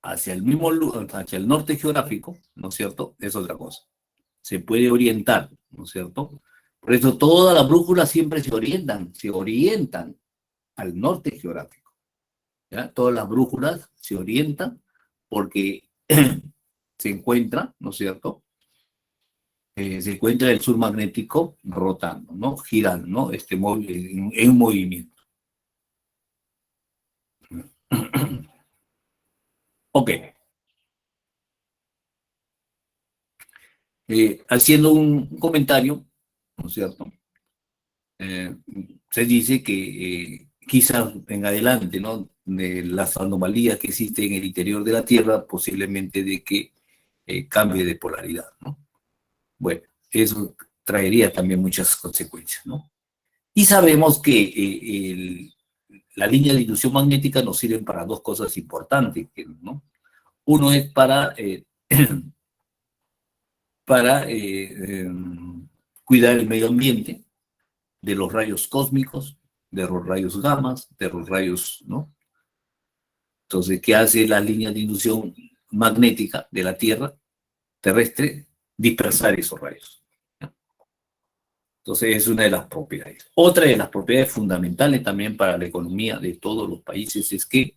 hacia el mismo, hacia el norte geográfico, ¿no es cierto? Es otra cosa. Se puede orientar, ¿no es cierto? Por eso todas las brújulas siempre se orientan al norte geográfico. ¿Ya? Todas las brújulas se orientan porque se encuentra, ¿no es cierto? Se encuentra el sur magnético rotando, ¿no? Girando, ¿no? En movimiento. Ok. Haciendo un comentario, ¿no es cierto? Eh, Se dice que quizás en adelante, ¿no? De las anomalías que existen en el interior de la Tierra, posiblemente de que cambie de polaridad, ¿no? Bueno, eso traería también muchas consecuencias, ¿no? Y sabemos que la línea de inducción magnética nos sirve para dos cosas importantes, ¿no? Uno es para cuidar el medio ambiente de los rayos cósmicos, de los rayos gamas, de los rayos, ¿no? Entonces, ¿qué hace la línea de inducción magnética de la Tierra terrestre? Dispersar esos rayos. Entonces, es una de las propiedades. Otra de las propiedades fundamentales también para la economía de todos los países es que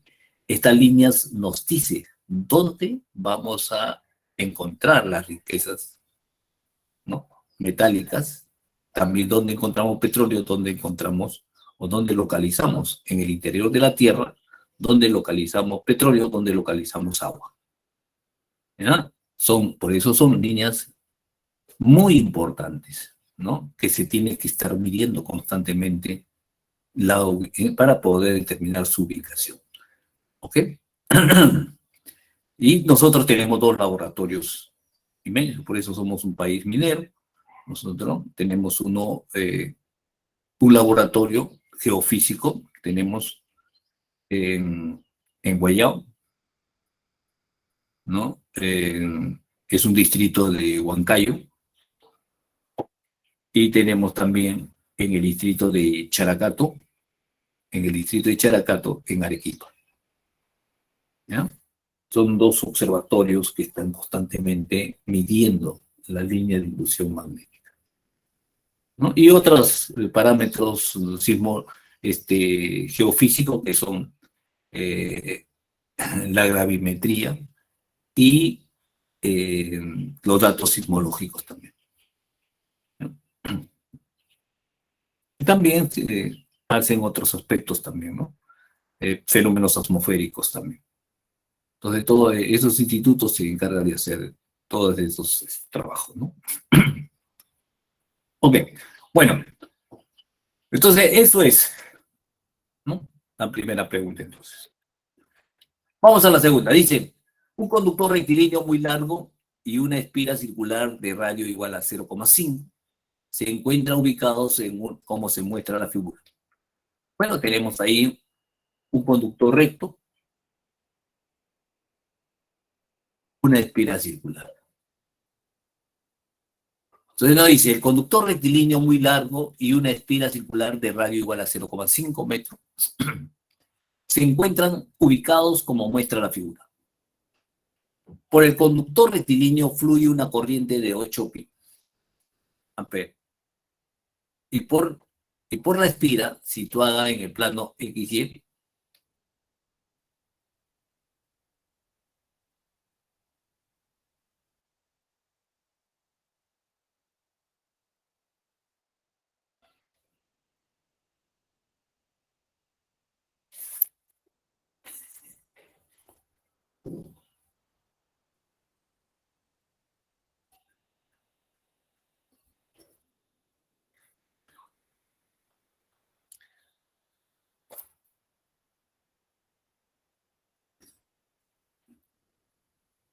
estas líneas nos dicen dónde vamos a encontrar las riquezas, ¿no? Metálicas, también dónde encontramos petróleo, dónde encontramos o dónde localizamos en el interior de la Tierra, dónde localizamos petróleo, dónde localizamos agua. ¿Ya? Por eso son líneas muy importantes, ¿no? Que se tiene que estar midiendo constantemente para poder determinar su ubicación. ¿Ok? Y nosotros tenemos dos laboratorios inmensos, por eso somos un país minero. Nosotros tenemos un laboratorio geofísico, tenemos en Guayao, ¿no? Que es un distrito de Huancayo, y tenemos también en el distrito de Characato, en Arequipa. ¿Ya? Son dos observatorios que están constantemente midiendo la línea de inducción magnética, ¿no? Y otros parámetros geofísicos que son eh, la gravimetría y eh, los datos sismológicos también, ¿no? Y también hacen otros aspectos también, ¿no? Fenómenos atmosféricos también. Entonces, todos esos institutos se encargan de hacer todos esos trabajos, ¿no? Ok, bueno, entonces eso es, ¿no? La primera pregunta, entonces. Vamos a la segunda. Dice, un conductor rectilíneo muy largo y una espira circular de radio igual a 0,5 se encuentran ubicados como se muestra la figura. Bueno, tenemos ahí un conductor recto, una espira circular. Entonces nos dice, el conductor rectilíneo muy largo y una espira circular de radio igual a 0,5 metros se encuentran ubicados como muestra la figura. Por el conductor rectilíneo fluye una corriente de 8 amperes y por la espira situada en el plano XY,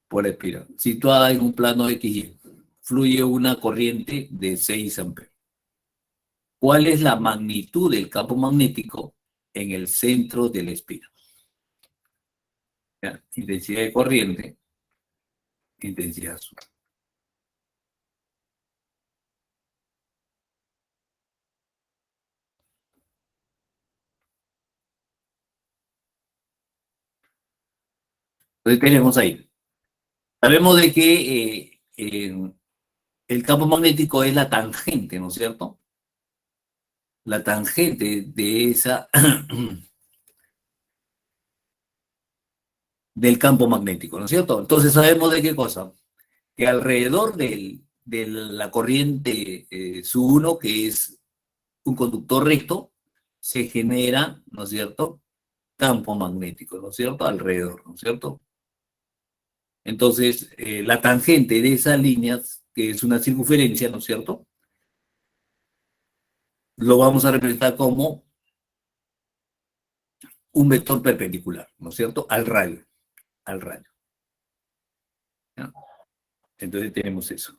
por espiral, situada en un plano XY. Fluye una corriente de 6 amperes. ¿Cuál es la magnitud del campo magnético en el centro de la espiral? ¿Ya? Intensidad de corriente, intensidad azul. Entonces tenemos ahí. Sabemos de que el campo magnético es la tangente, ¿no es cierto? La tangente de esa del campo magnético, ¿no es cierto? Entonces sabemos de qué cosa, que alrededor de la corriente SU1, que es un conductor recto, se genera, ¿no es cierto?, campo magnético, ¿no es cierto?, alrededor, ¿no es cierto? Entonces, la tangente de esas líneas, que es una circunferencia, ¿no es cierto?, lo vamos a representar como un vector perpendicular, ¿no es cierto?, al rayo, al rayo. ¿Ya? Entonces tenemos eso.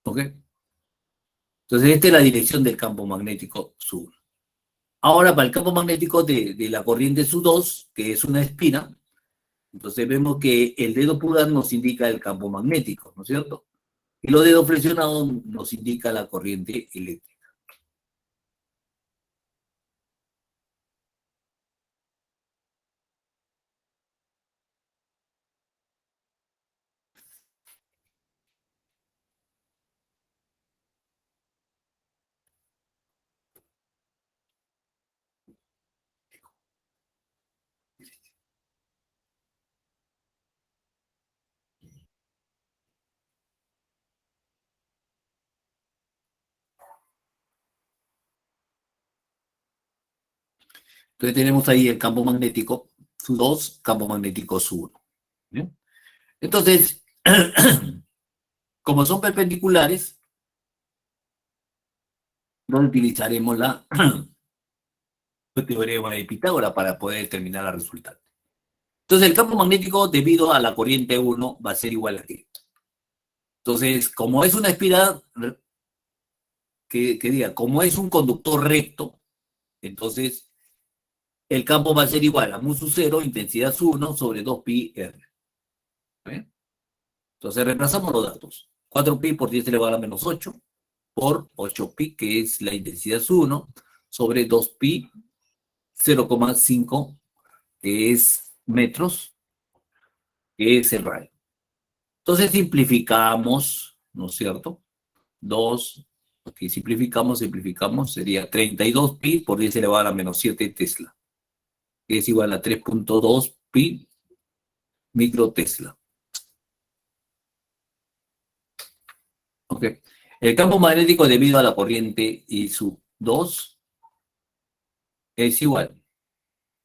¿Ok? Entonces, esta es la dirección del campo magnético sur. Ahora, para el campo magnético de la corriente SU2, que es una espina, entonces vemos que el dedo pulgar nos indica el campo magnético, ¿no es cierto? Y los dedos flexionados nos indica la corriente eléctrica. Entonces tenemos ahí el campo magnético SU2, campo magnético SU1. ¿Bien? Entonces, como son perpendiculares, no utilizaremos la teorema de Pitágoras para poder determinar la resultante. Entonces, el campo magnético debido a la corriente 1 va a ser igual a qué. Entonces, como es una espiral, que diga, como es un conductor recto, entonces el campo va a ser igual a mu sub 0, intensidad sub 1 sobre 2pi r. ¿Bien? Entonces, reemplazamos los datos. 4pi por 10 elevado a la menos 8 por 8pi, que es la intensidad sub 1, sobre 2pi 0,5, que es metros, que es el radio. Entonces simplificamos, ¿no es cierto? 2, aquí simplificamos, sería 32 pi por 10 elevado a la menos 7 Tesla, que es igual a 3.2 pi microtesla. Ok. El campo magnético debido a la corriente I sub 2 es igual,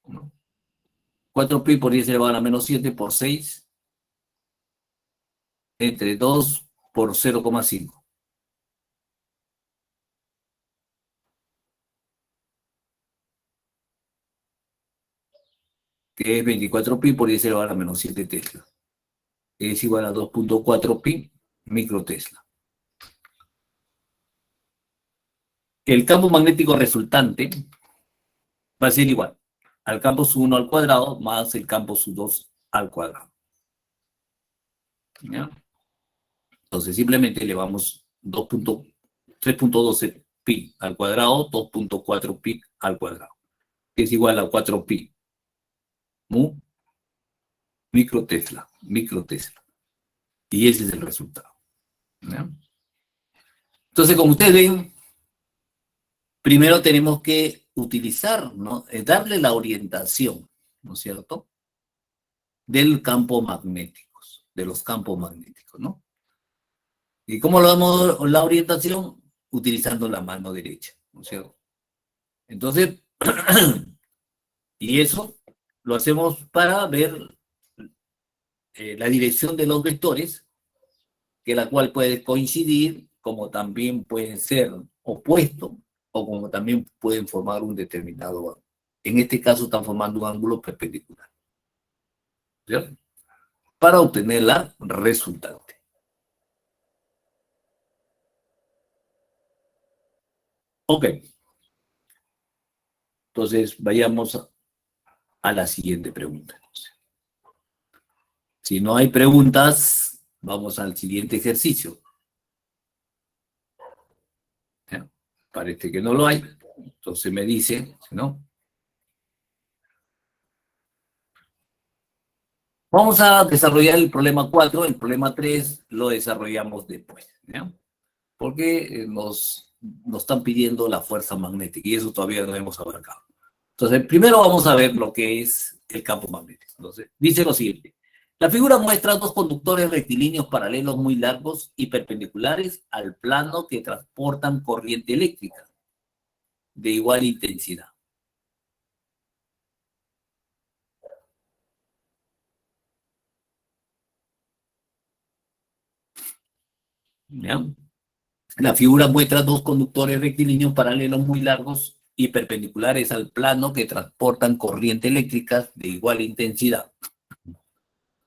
¿no? 4 pi por 10 elevado a la menos 7 por 6 entre 2 por 0,5. Que es 24 pi por 10 elevado a la menos 7 Tesla, que es igual a 2.4 pi microtesla. El campo magnético resultante va a ser igual al campo sub1 al cuadrado más el campo sub2 al cuadrado. ¿Ya? Entonces simplemente elevamos 3.12 pi al cuadrado, 2.4 pi al cuadrado, que es igual a 4 pi mu microtesla. Y ese es el resultado. ¿Ya? Entonces, como ustedes ven, primero tenemos que utilizar, ¿no? Darle la orientación, ¿no es cierto?, del campo magnético, de los campos magnéticos, ¿no? ¿Y cómo lo damos la orientación? Utilizando la mano derecha, ¿no es cierto? Entonces, y eso lo hacemos para ver la dirección de los vectores, que la cual puede coincidir, como también pueden ser opuestos, o como también pueden formar un determinado ángulo. En este caso están formando un ángulo perpendicular, ¿cierto? Para obtener la resultante. Ok, entonces vayamos a la siguiente pregunta. Si no hay preguntas, vamos al siguiente ejercicio. ¿Ya? Parece que no lo hay, entonces me dice, ¿no? Vamos a desarrollar el problema 4, el problema 3 lo desarrollamos después, ¿ya? Porque nos están pidiendo la fuerza magnética y eso todavía no hemos abarcado. Entonces, primero vamos a ver lo que es el campo magnético. Entonces, dice lo siguiente. La figura muestra dos conductores rectilíneos paralelos muy largos y perpendiculares al plano que transportan corriente eléctrica de igual intensidad. ¿Ya? La figura muestra dos conductores rectilíneos paralelos muy largos y perpendiculares al plano que transportan corriente eléctrica de igual intensidad.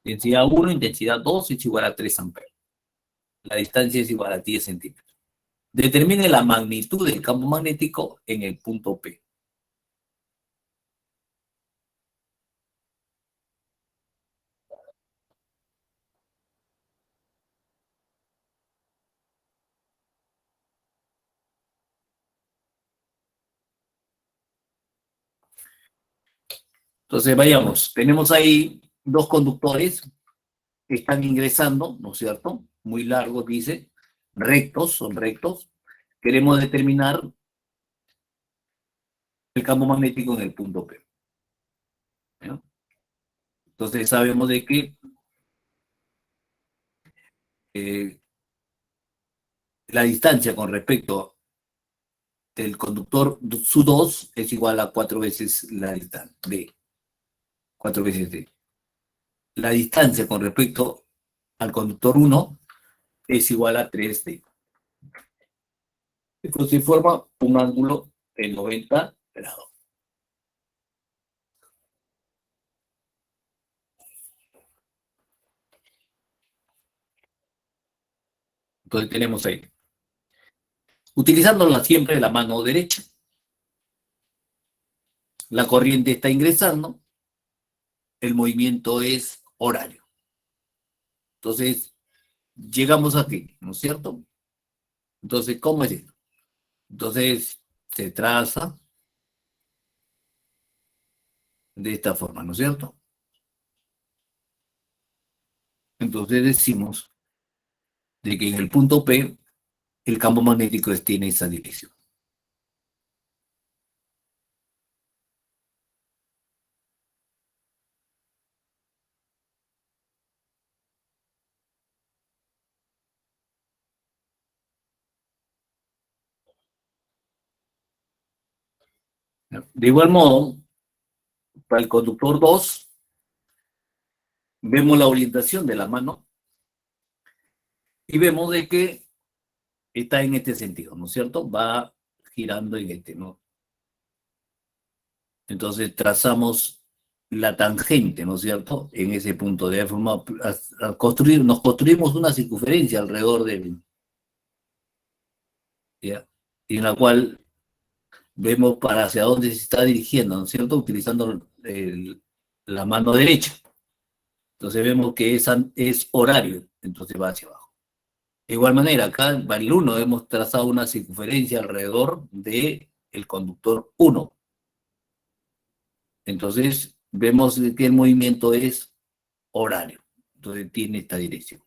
Intensidad 1, intensidad 2 es igual a 3 amperes. La distancia es igual a 10 centímetros. Determine la magnitud del campo magnético en el punto P. Entonces, vayamos. Tenemos ahí dos conductores que están ingresando, ¿no es cierto? Muy largos, dice. Rectos, son rectos. Queremos determinar el campo magnético en el punto P. ¿Ya? Entonces, sabemos de que eh, la distancia con respecto del conductor su 2 es igual a 4 veces la distancia, D, 4 veces D. La distancia con respecto al conductor uno es igual a 3D. Entonces forma un ángulo de 90 grados. Entonces tenemos ahí, utilizándola siempre la mano derecha, la corriente está ingresando, el movimiento es horario. Entonces, llegamos aquí, ¿no es cierto? Entonces, ¿cómo es esto? Entonces, se traza de esta forma, ¿no es cierto? Entonces decimos de que en el punto P el campo magnético tiene esa dirección. De igual modo, para el conductor 2 vemos la orientación de la mano y vemos de que está en este sentido, ¿no es cierto? Va girando en este, ¿no? Entonces trazamos la tangente, ¿no es cierto? En ese punto, de forma a construir, nos construimos una circunferencia alrededor del, ¿ya? Y en la cual vemos para hacia dónde se está dirigiendo, ¿no es cierto? Utilizando la mano derecha. Entonces vemos que es horario, entonces va hacia abajo. De igual manera, acá en el 1 hemos trazado una circunferencia alrededor del conductor 1. Entonces vemos que el movimiento es horario. Entonces tiene esta dirección.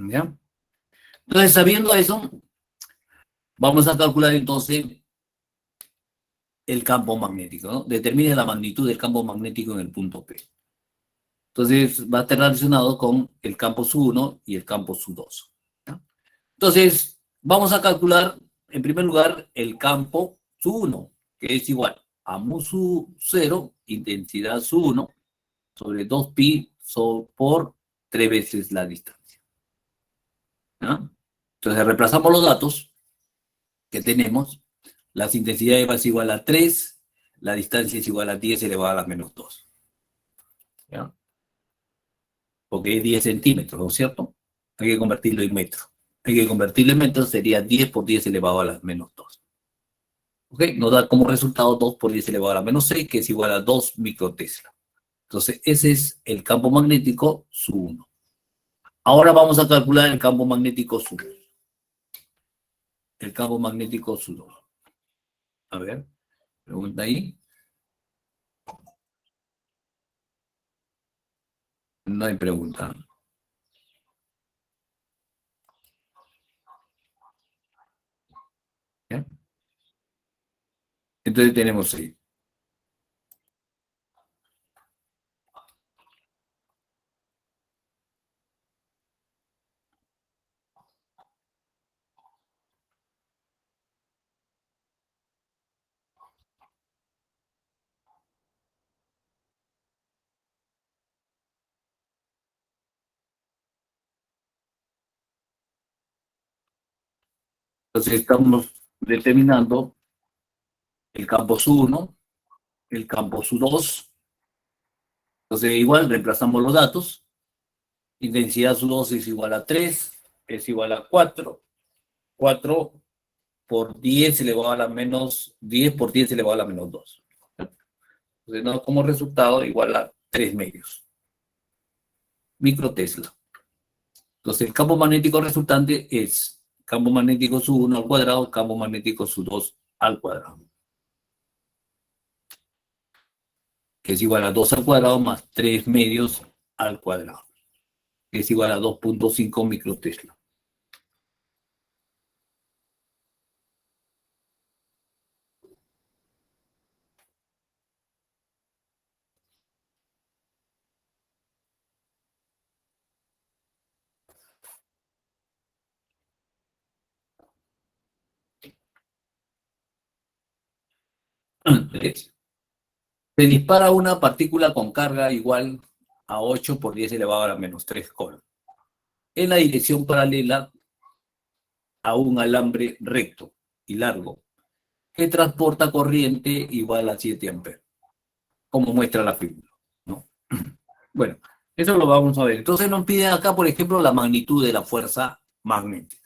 ¿Ya? Entonces, sabiendo eso, vamos a calcular entonces el campo magnético, ¿no? Determine la magnitud del campo magnético en el punto P. Entonces, va a estar relacionado con el campo SU1 y el campo SU2. ¿Ya? Entonces, vamos a calcular, en primer lugar, el campo SU1, que es igual a mu SU0, intensidad SU1, sobre 2pi por 3 veces la distancia. ¿Ya? Entonces, reemplazamos los datos que tenemos. Las intensidades es igual a 3, la distancia es igual a 10 elevado a la menos 2. ¿Ya? Porque es 10 centímetros, ¿no es cierto? Hay que convertirlo en metro. Hay que convertirlo en metro, sería 10 por 10 elevado a la menos 2. ¿Ok? Nos da como resultado 2 por 10 elevado a la menos 6, que es igual a 2 microtesla. Entonces, ese es el campo magnético SU1. Ahora vamos a calcular el campo magnético SU2. El campo magnético SU2. A ver, pregunta ahí. No hay pregunta. ¿Ya? Entonces tenemos ahí. Entonces estamos determinando el campo SU1, el campo SU2. Entonces igual reemplazamos los datos. Intensidad SU2 es igual a 3, es igual a 4. 4 por 10 elevado a la menos 10 por 10 elevado a la menos 2. Entonces, no, como resultado igual a 3 medios. Microtesla. Entonces, el campo magnético resultante es campo magnético SU1 al cuadrado, campo magnético SU2 al cuadrado. Que es igual a 2 al cuadrado más 3 medios al cuadrado. Que es igual a 2.5 microtesla. Se dispara una partícula con carga igual a 8 por 10 elevado a la menos 3 coulomb en la dirección paralela a un alambre recto y largo que transporta corriente igual a 7 amperes, como muestra la figura, ¿no? Bueno, eso lo vamos a ver. Entonces nos pide acá, por ejemplo, la magnitud de la fuerza magnética.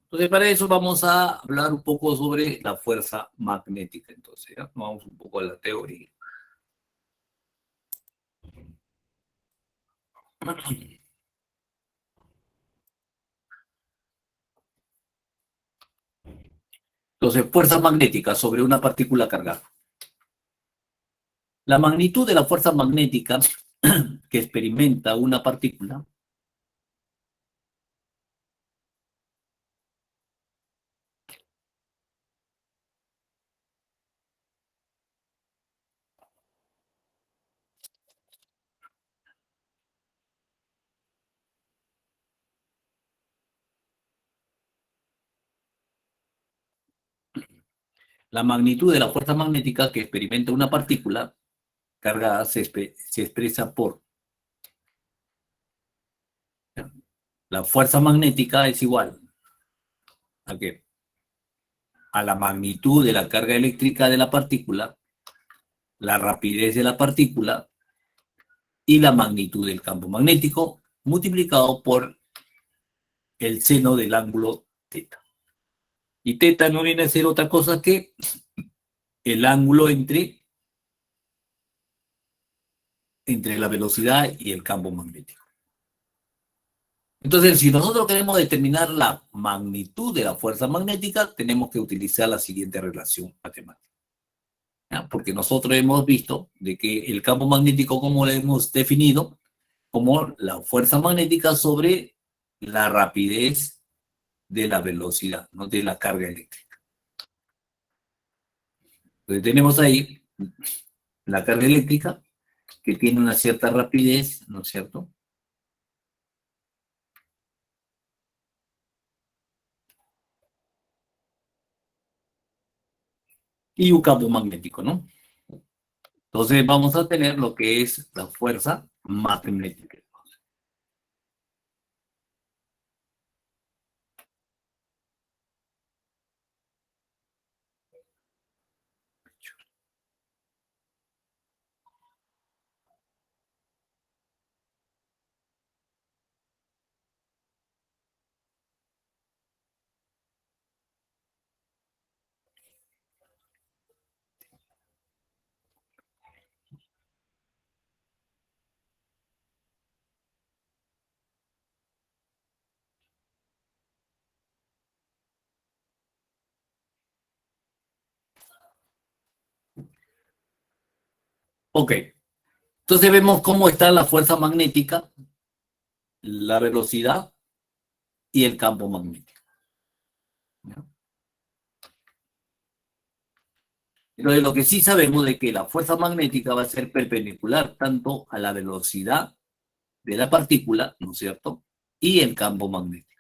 Entonces, para eso vamos a hablar un poco sobre la fuerza magnética. Entonces, ¿ya? Vamos un poco a la teoría. Entonces, fuerza magnética sobre una partícula cargada. La magnitud de la fuerza magnética que experimenta una partícula la magnitud de la fuerza magnética que experimenta una partícula cargada se expresa por la fuerza magnética es igual a qué? A la magnitud de la carga eléctrica de la partícula, la rapidez de la partícula y la magnitud del campo magnético multiplicado por el seno del ángulo teta. Y teta no viene a ser otra cosa que el ángulo entre la velocidad y el campo magnético. Entonces, si nosotros queremos determinar la magnitud de la fuerza magnética, tenemos que utilizar la siguiente relación matemática. ¿Ya? Porque nosotros hemos visto de que el campo magnético, como lo hemos definido, como la fuerza magnética sobre la rapidez de la velocidad, ¿no? De la carga eléctrica. Entonces tenemos ahí la carga eléctrica que tiene una cierta rapidez, ¿no es cierto? Y un campo magnético, ¿no? Entonces vamos a tener lo que es la fuerza magnética. Ok, entonces vemos cómo está la fuerza magnética, la velocidad y el campo magnético, ¿no? Pero de lo que sí sabemos es que la fuerza magnética va a ser perpendicular tanto a la velocidad de la partícula, ¿no es cierto? Y el campo magnético.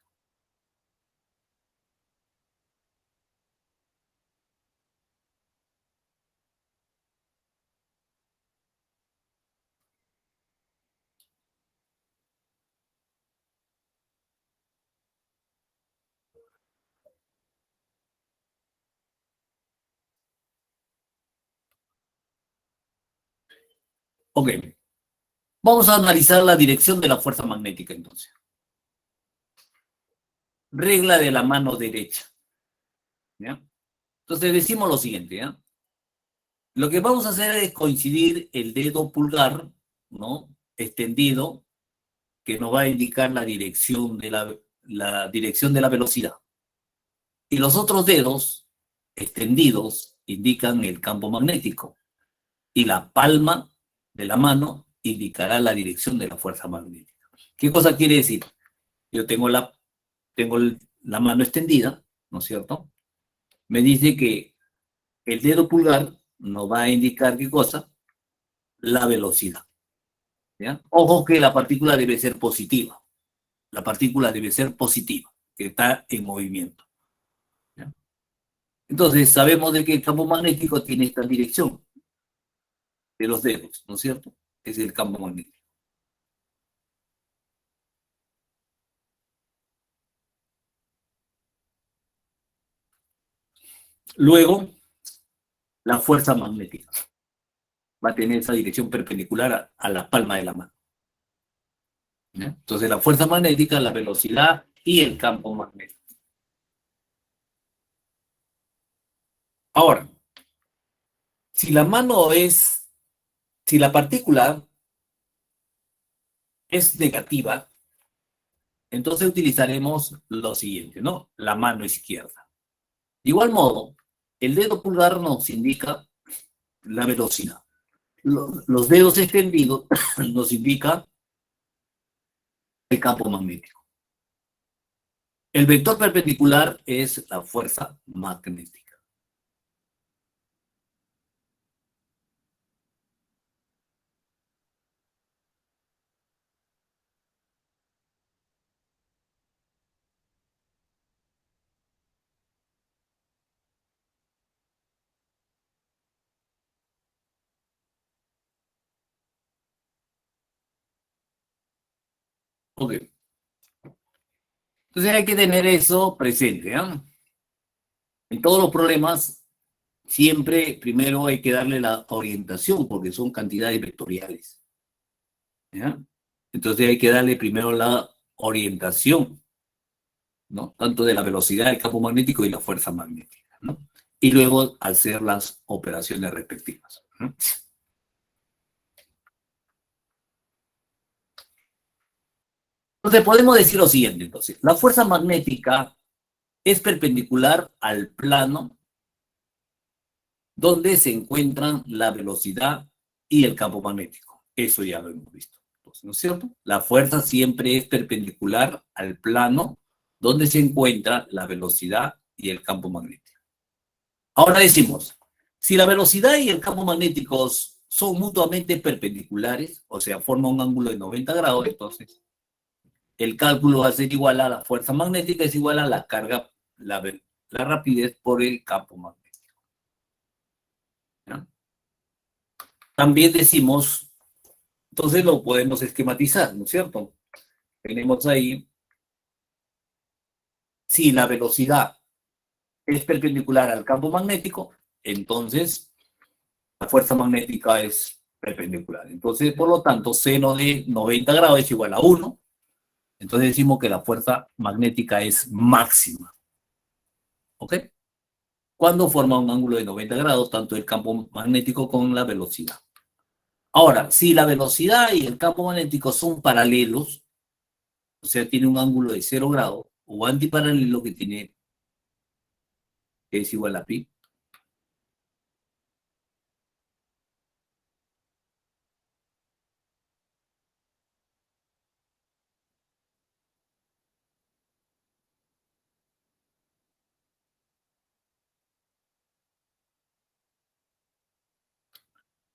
Ok, vamos a analizar la dirección de la fuerza magnética entonces. Regla de la mano derecha, ¿ya? Entonces decimos lo siguiente, ¿ya? Lo que vamos a hacer es coincidir el dedo pulgar, ¿no? Extendido, que nos va a indicar la dirección de la velocidad. Y los otros dedos extendidos indican el campo magnético. Y la palma de la mano indicará la dirección de la fuerza magnética. ¿Qué cosa quiere decir? Yo tengo la mano extendida, ¿no es cierto? Me dice que el dedo pulgar nos va a indicar qué cosa, la velocidad, ¿ya? Ojo que la partícula debe ser positiva. La partícula debe ser positiva, que está en movimiento, ¿ya? Entonces sabemos de que el campo magnético tiene esta dirección de los dedos, ¿no es cierto? Es el campo magnético. Luego, la fuerza magnética va a tener esa dirección perpendicular a la palma de la mano, ¿ya? Entonces la fuerza magnética, la velocidad y el campo magnético. Ahora, si la mano es, si la partícula es negativa, entonces utilizaremos lo siguiente, ¿no? La mano izquierda. De igual modo, el dedo pulgar nos indica la velocidad. Los dedos extendidos nos indican el campo magnético. El vector perpendicular es la fuerza magnética. Ok. Entonces hay que tener eso presente, ¿eh? En todos los problemas, siempre primero hay que darle la orientación, porque son cantidades vectoriales, ¿ya? Entonces hay que darle primero la orientación, ¿no? Tanto de la velocidad del campo magnético y la fuerza magnética, ¿no? Y luego hacer las operaciones respectivas, ¿no? Entonces podemos decir lo siguiente, entonces, la fuerza magnética es perpendicular al plano donde se encuentran la velocidad y el campo magnético. Eso ya lo hemos visto. ¿no es cierto? La fuerza siempre es perpendicular al plano donde se encuentra la velocidad y el campo magnético. Ahora decimos, si la velocidad y el campo magnéticos son mutuamente perpendiculares, o sea, forman un ángulo de 90 grados, entonces el cálculo va a ser igual a la fuerza magnética, es igual a la carga, la rapidez por el campo magnético. ¿Ya? También decimos, entonces lo podemos esquematizar, ¿no es cierto? Tenemos ahí, si la velocidad es perpendicular al campo magnético, entonces la fuerza magnética es perpendicular. Entonces, por lo tanto, seno de 90 grados es igual a 1. Entonces decimos que la fuerza magnética es máxima. ¿Ok? Cuando forma un ángulo de 90 grados, tanto el campo magnético con la velocidad. Ahora, si la velocidad y el campo magnético son paralelos, o sea, tiene un ángulo de 0 grados, o antiparalelo que es igual a pi,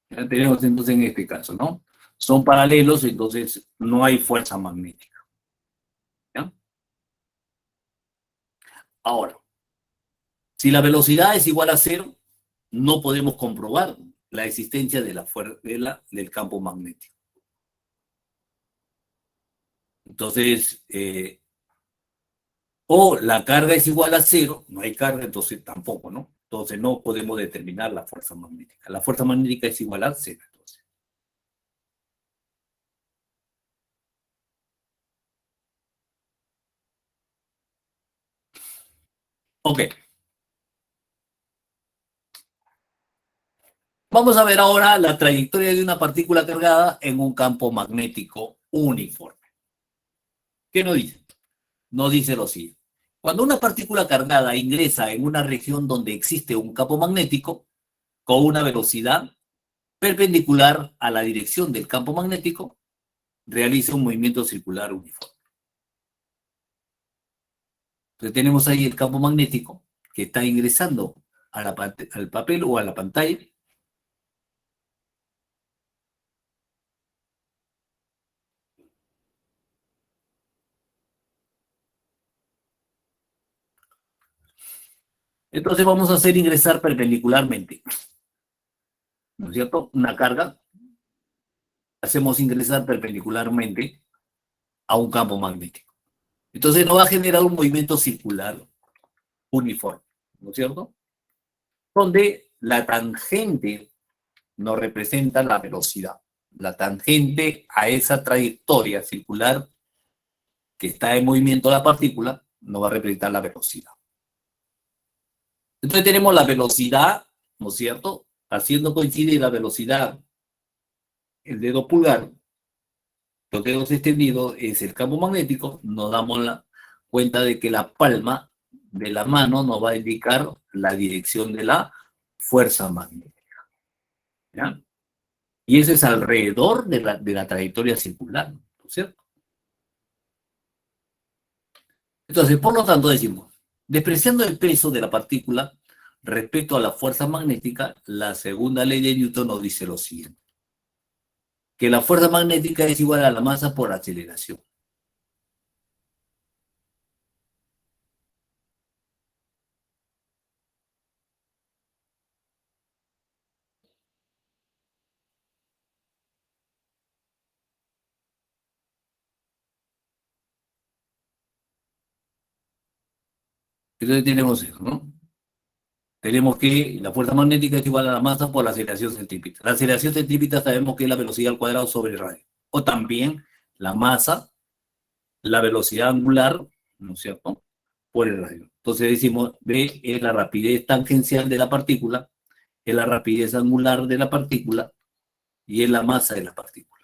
ya tenemos entonces en este caso, ¿no? Son paralelos, entonces no hay fuerza magnética. ¿Ya? Ahora, si la velocidad es igual a 0, no podemos comprobar la existencia de del campo magnético. Entonces, o la carga es igual a 0, no hay carga, entonces tampoco, ¿no? Entonces no podemos determinar la fuerza magnética. La fuerza magnética es igual a 0. Entonces. Ok, vamos a ver ahora la trayectoria de una partícula cargada en un campo magnético uniforme. ¿Qué nos dice? Nos dice lo siguiente. Cuando una partícula cargada ingresa en una región donde existe un campo magnético con una velocidad perpendicular a la dirección del campo magnético, realiza un movimiento circular uniforme. Entonces tenemos ahí el campo magnético que está ingresando al papel o a la pantalla. Entonces vamos a hacer ingresar perpendicularmente, ¿no es cierto? Una carga, hacemos ingresar perpendicularmente a un campo magnético. Entonces nos va a generar un movimiento circular uniforme, ¿no es cierto? Donde la tangente nos representa la velocidad. La tangente a esa trayectoria circular que está en movimiento la partícula nos va a representar la velocidad. Entonces tenemos la velocidad, ¿no es cierto? Haciendo coincidir la velocidad, el dedo pulgar, los dedos extendidos es el campo magnético, nos damos cuenta de que la palma de la mano nos va a indicar la dirección de la fuerza magnética. ¿Ya? Y eso es alrededor de la trayectoria circular, ¿no es cierto? Entonces, por lo tanto, decimos, despreciando el peso de la partícula respecto a la fuerza magnética, la segunda ley de Newton nos dice lo siguiente, que la fuerza magnética es igual a la masa por aceleración. Entonces tenemos eso, ¿no? Tenemos que la fuerza magnética es igual a la masa por la aceleración centrípeta. La aceleración centrípeta sabemos que es la velocidad al cuadrado sobre el radio. O también la masa, la velocidad angular, ¿no es cierto? Por el radio. Entonces decimos, B es la rapidez tangencial de la partícula, es la rapidez angular de la partícula y es la masa de la partícula.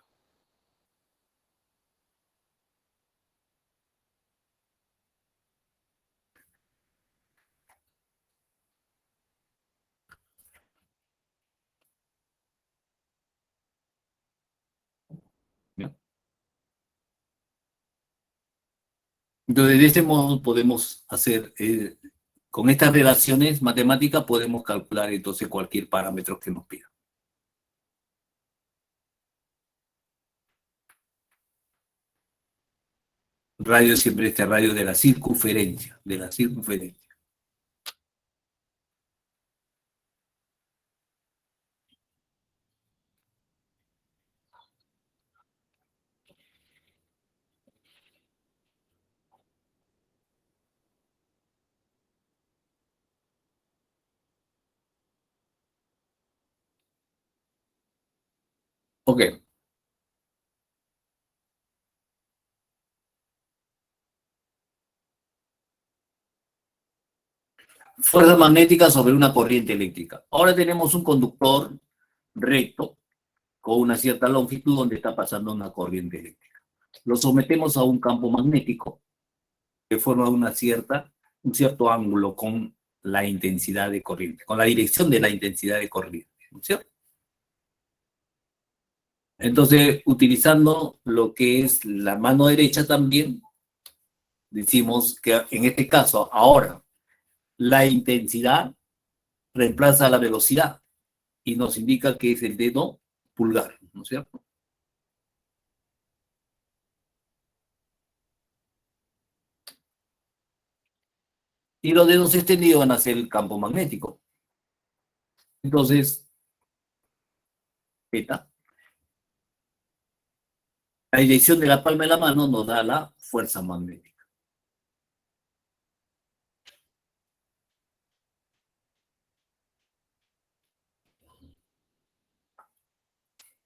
¿Ya? Entonces, de este modo podemos hacer, con estas relaciones matemáticas podemos calcular entonces cualquier parámetro que nos pida. Radio siempre este radio de la circunferencia, de la circunferencia. Ok. Fuerza magnética sobre una corriente eléctrica. Ahora tenemos un conductor recto con una cierta longitud donde está pasando una corriente eléctrica. Lo sometemos a un campo magnético que forma un cierto ángulo con la intensidad de corriente, con la dirección de la intensidad de corriente, ¿no es cierto? Entonces, utilizando lo que es la mano derecha también, decimos que en este caso, ahora, la intensidad reemplaza la velocidad y nos indica que es el dedo pulgar, ¿no es cierto? Y los dedos extendidos van a ser el campo magnético. Entonces, beta, la dirección de la palma de la mano nos da la fuerza magnética.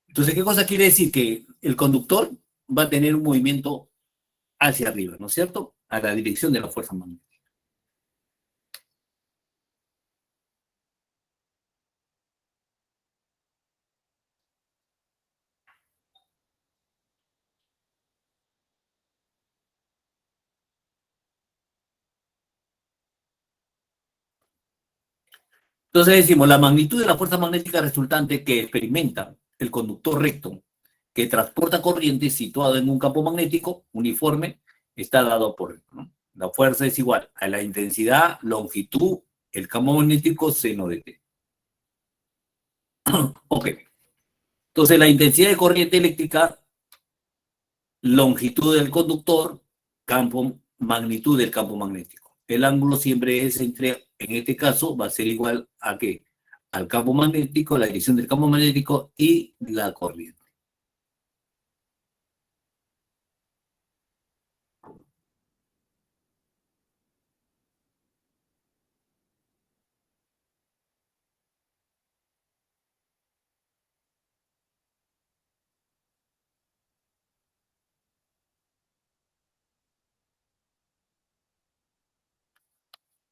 Entonces, ¿qué cosa quiere decir? Que el conductor va a tener un movimiento hacia arriba, ¿no es cierto? A la dirección de la fuerza magnética. Entonces decimos, la magnitud de la fuerza magnética resultante que experimenta el conductor recto que transporta corriente situado en un campo magnético uniforme está dado por, ¿no? La fuerza es igual a la intensidad, longitud, el campo magnético, seno de t. Ok. Entonces la intensidad de corriente eléctrica, longitud del conductor, campo, magnitud del campo magnético. El ángulo siempre es entre, en este caso, va a ser igual a qué? Al campo magnético, la dirección del campo magnético y la corriente.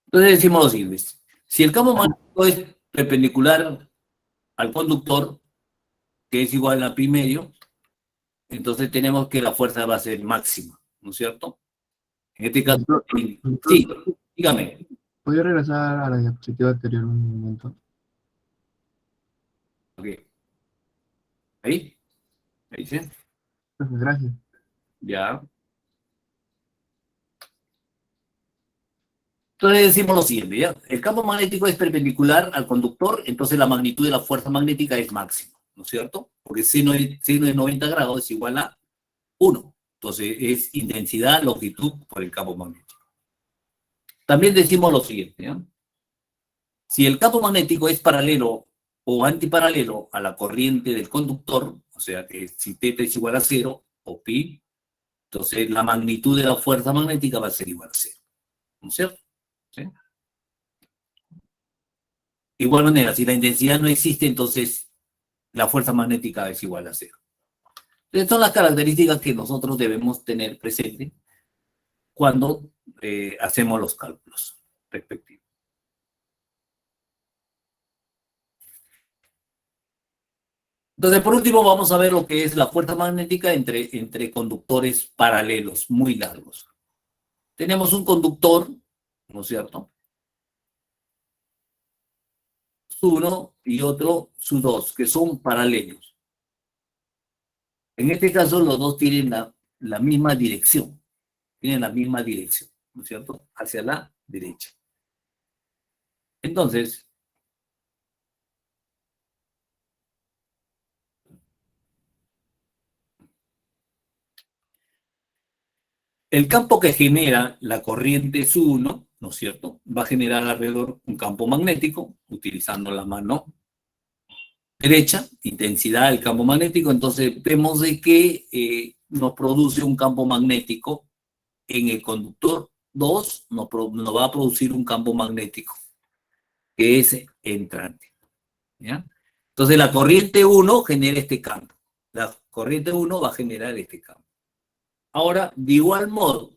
Entonces decimos lo siguiente, si el campo magnético es perpendicular al conductor, que es igual a pi medio, entonces tenemos que la fuerza va a ser máxima, ¿no es cierto? En este caso, sí, dígame. ¿Podría regresar a la diapositiva anterior un momento? Okay. Ahí, ahí sí, Gracias. ya. Entonces decimos lo siguiente, ¿ya? El campo magnético es perpendicular al conductor, entonces la magnitud de la fuerza magnética es máxima, ¿no es cierto? Porque seno de 90 grados es igual a 1. Entonces es intensidad, longitud por el campo magnético. También decimos lo siguiente, ¿ya? Si el campo magnético es paralelo o antiparalelo a la corriente del conductor, o sea que si θ es igual a 0 o pi, entonces la magnitud de la fuerza magnética va a ser igual a 0, ¿no es cierto? ¿Sí? Igual manera, si la intensidad no existe, entonces la fuerza magnética es igual a 0. Entonces son las características que nosotros debemos tener presente cuando hacemos los cálculos respectivos. Entonces, por último, vamos a ver lo que es la fuerza magnética entre conductores paralelos muy largos. Tenemos un conductor, ¿no es cierto? Su1 y otro Su2, que son paralelos. En este caso, los dos tienen la misma dirección, tienen la misma dirección, ¿no es cierto? Hacia la derecha. Entonces, el campo que genera la corriente S1, ¿no es cierto?, va a generar alrededor un campo magnético, utilizando la mano derecha, intensidad del campo magnético. Entonces vemos de que nos produce un campo magnético en el conductor 2, nos va a producir un campo magnético que es entrante, ¿ya? Entonces la corriente 1 genera este campo. La corriente 1 va a generar este campo. Ahora, de igual modo,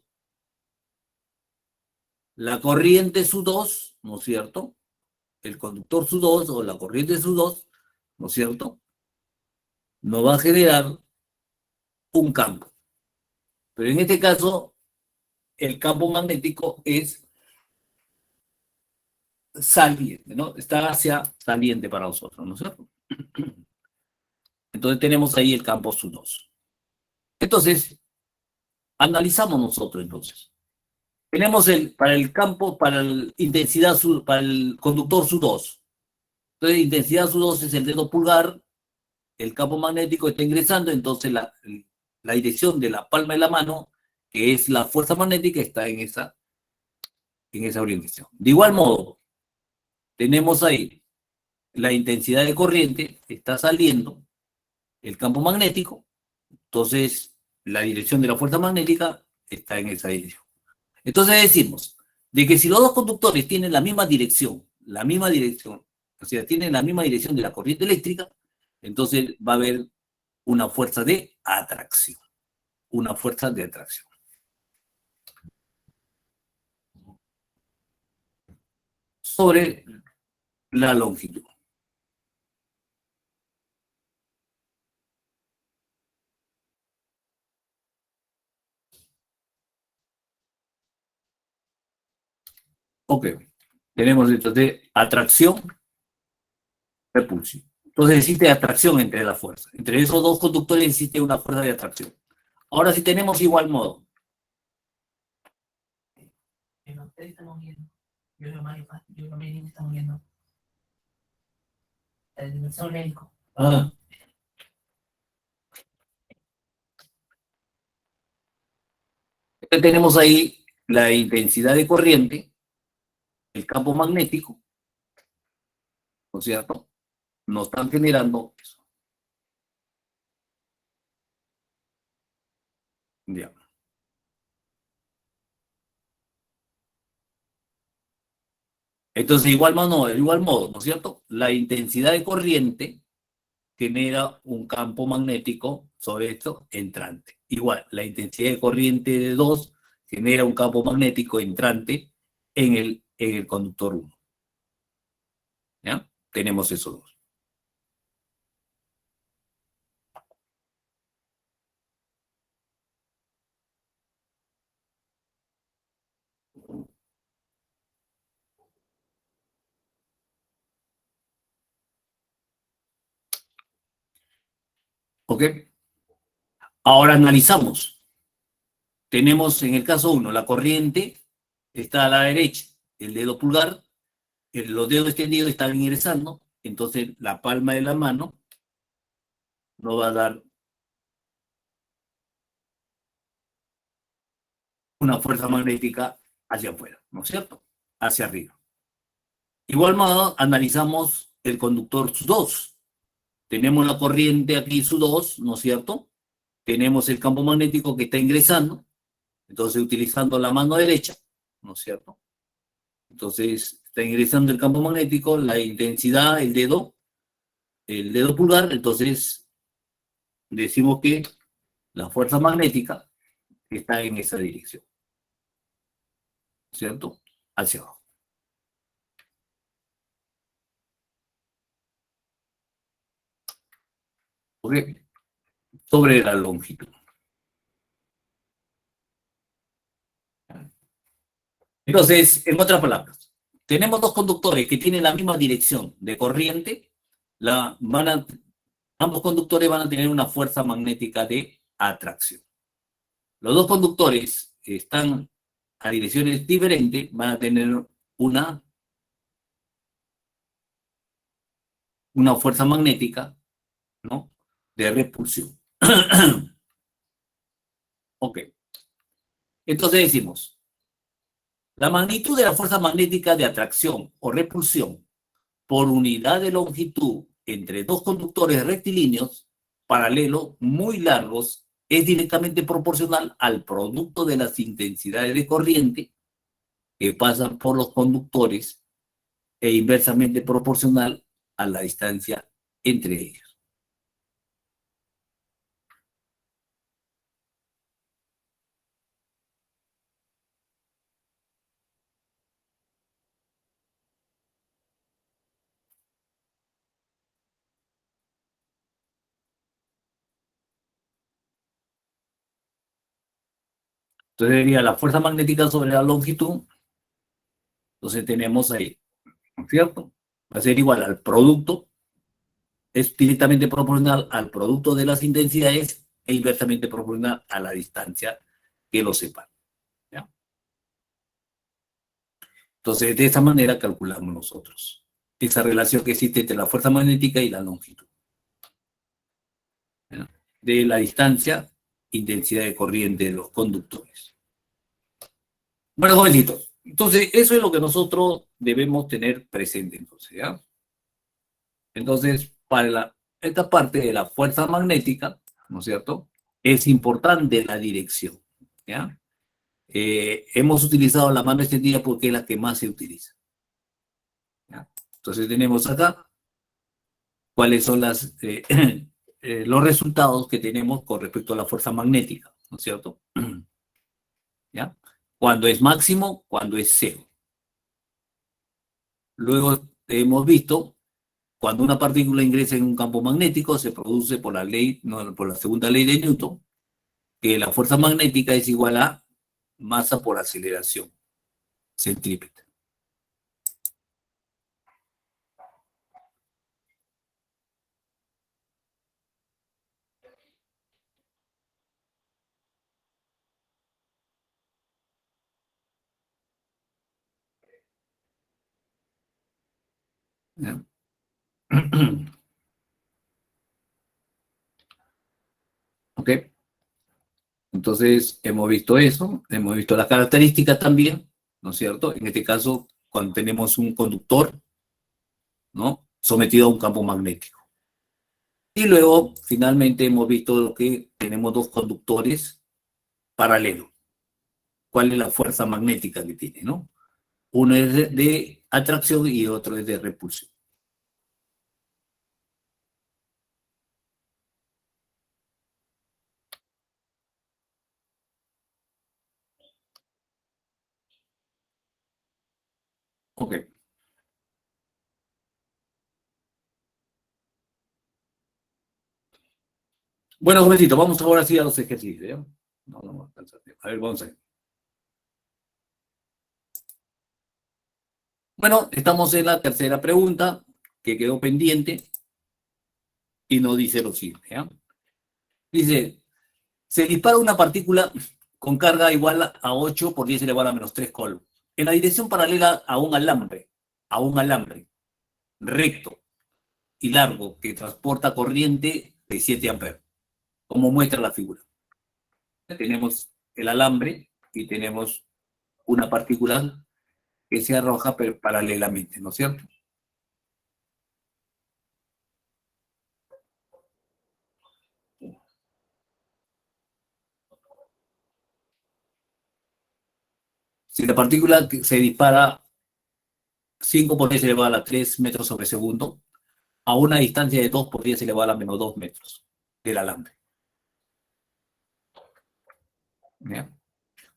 la corriente SU2, ¿no es cierto?, el conductor SU2 o la corriente SU2, ¿no es cierto?, nos va a generar un campo. Pero en este caso, el campo magnético es saliente, ¿no? Está hacia saliente para nosotros, ¿no es cierto? Entonces tenemos ahí el campo SU2. Entonces, analizamos nosotros entonces. Tenemos para el campo, para la intensidad, para el conductor SU2. Entonces, intensidad SU2 es el dedo pulgar, el campo magnético está ingresando, entonces la dirección de la palma de la mano, que es la fuerza magnética, está en esa orientación. De igual modo, tenemos ahí la intensidad de corriente, está saliendo el campo magnético, entonces la dirección de la fuerza magnética está en esa dirección. Entonces decimos de que si los dos conductores tienen la misma dirección, o sea, tienen la misma dirección de la corriente eléctrica, entonces va a haber una fuerza de atracción. Una fuerza de atracción. Sobre la longitud. Ok. Tenemos entonces atracción, repulsión. Entonces existe atracción entre las fuerzas. Entre esos dos conductores existe una fuerza de atracción. Ahora si tenemos igual modo. Ustedes están moviendo. Yo lo me está moviendo. El dimensión médico. Ah. Entonces tenemos ahí la intensidad de corriente, el campo magnético, ¿no es cierto? Nos están generando eso. Ya. Entonces, de igual modo, ¿no es cierto? La intensidad de corriente genera un campo magnético sobre esto entrante. Igual, la intensidad de corriente de 2 genera un campo magnético entrante en el conductor 1. ¿Ya? Tenemos esos dos. ¿Ok? Ahora analizamos. Tenemos en el caso 1, la corriente está a la derecha, el dedo pulgar, los dedos extendidos están ingresando, entonces la palma de la mano nos va a dar una fuerza magnética hacia afuera, ¿no es cierto? Hacia arriba. Igual modo, analizamos el conductor SU2. Tenemos la corriente aquí SU2, ¿no es cierto? Tenemos el campo magnético que está ingresando, entonces utilizando la mano derecha, ¿no es cierto? Entonces está ingresando el campo magnético, la intensidad, el dedo pulgar, entonces decimos que la fuerza magnética está en esa dirección, ¿cierto? Hacia abajo. ¿Ok? Sobre la longitud. Entonces, en otras palabras, tenemos dos conductores que tienen la misma dirección de corriente, ambos conductores van a tener una fuerza magnética de atracción. Los dos conductores están a direcciones diferentes van a tener una fuerza magnética, ¿no? De repulsión. Ok. Entonces decimos, la magnitud de la fuerza magnética de atracción o repulsión por unidad de longitud entre dos conductores rectilíneos paralelos muy largos es directamente proporcional al producto de las intensidades de corriente que pasan por los conductores e inversamente proporcional a la distancia entre ellos. Entonces sería la fuerza magnética sobre la longitud. Entonces tenemos ahí, ¿no es cierto? Va a ser igual al producto, es directamente proporcional al producto de las intensidades e inversamente proporcional a la distancia que los separa. ¿Ya? Entonces, de esa manera calculamos nosotros esa relación que existe entre la fuerza magnética y la longitud. ¿Ya? De la distancia, intensidad de corriente de los conductores. Bueno, jovencitos, entonces eso es lo que nosotros debemos tener presente. Entonces, ¿ya? Entonces, para esta parte de la fuerza magnética, ¿no es cierto? Es importante la dirección, ¿ya? Hemos utilizado la mano extendida porque es la que más se utiliza, ¿ya? Entonces tenemos acá cuáles son los resultados que tenemos con respecto a la fuerza magnética, ¿no es cierto? ¿Ya? Cuando es máximo, cuando es cero. Luego hemos visto, cuando una partícula ingresa en un campo magnético, se produce por la ley, no, por la segunda ley de Newton, que la fuerza magnética es igual a masa por aceleración centrípeta. ¿Ya? Ok, entonces hemos visto eso, hemos visto las características también, ¿no es cierto? En este caso, cuando tenemos un conductor, ¿no? Sometido a un campo magnético. Y luego, finalmente, hemos visto lo que tenemos dos conductores paralelos. ¿Cuál es la fuerza magnética que tiene, no? Uno es de atracción y otro es de repulsión. Ok. Bueno, jovencito, vamos ahora sí a los ejercicios, ¿ya? No, no, no, a ver, vamos a ver. Bueno, estamos en la tercera pregunta que quedó pendiente y nos dice lo siguiente, ¿ya? Dice, se dispara una partícula con carga igual a 8 por 10 elevado a menos 3 coulombs en la dirección paralela a un alambre recto y largo que transporta corriente de 7 amperes, como muestra la figura. Tenemos el alambre y tenemos una partícula que se arroja paralelamente, ¿no es cierto? Si la partícula se dispara 5 por 10 elevado a la 3 metros sobre segundo, a una distancia de 2 por 10 elevado a la menos 2 metros del alambre. ¿Ya?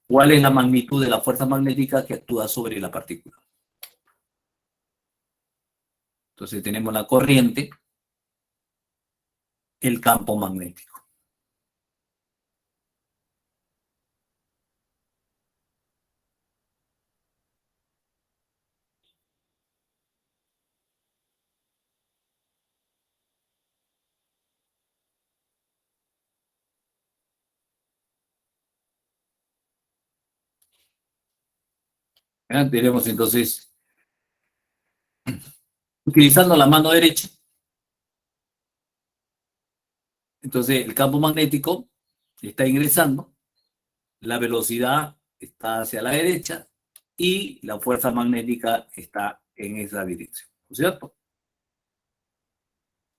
¿Cuál es la magnitud de la fuerza magnética que actúa sobre la partícula? Entonces tenemos la corriente, el campo magnético. ¿Ya? Tenemos entonces, utilizando la mano derecha, entonces el campo magnético está ingresando, la velocidad está hacia la derecha y la fuerza magnética está en esa dirección, ¿no es cierto?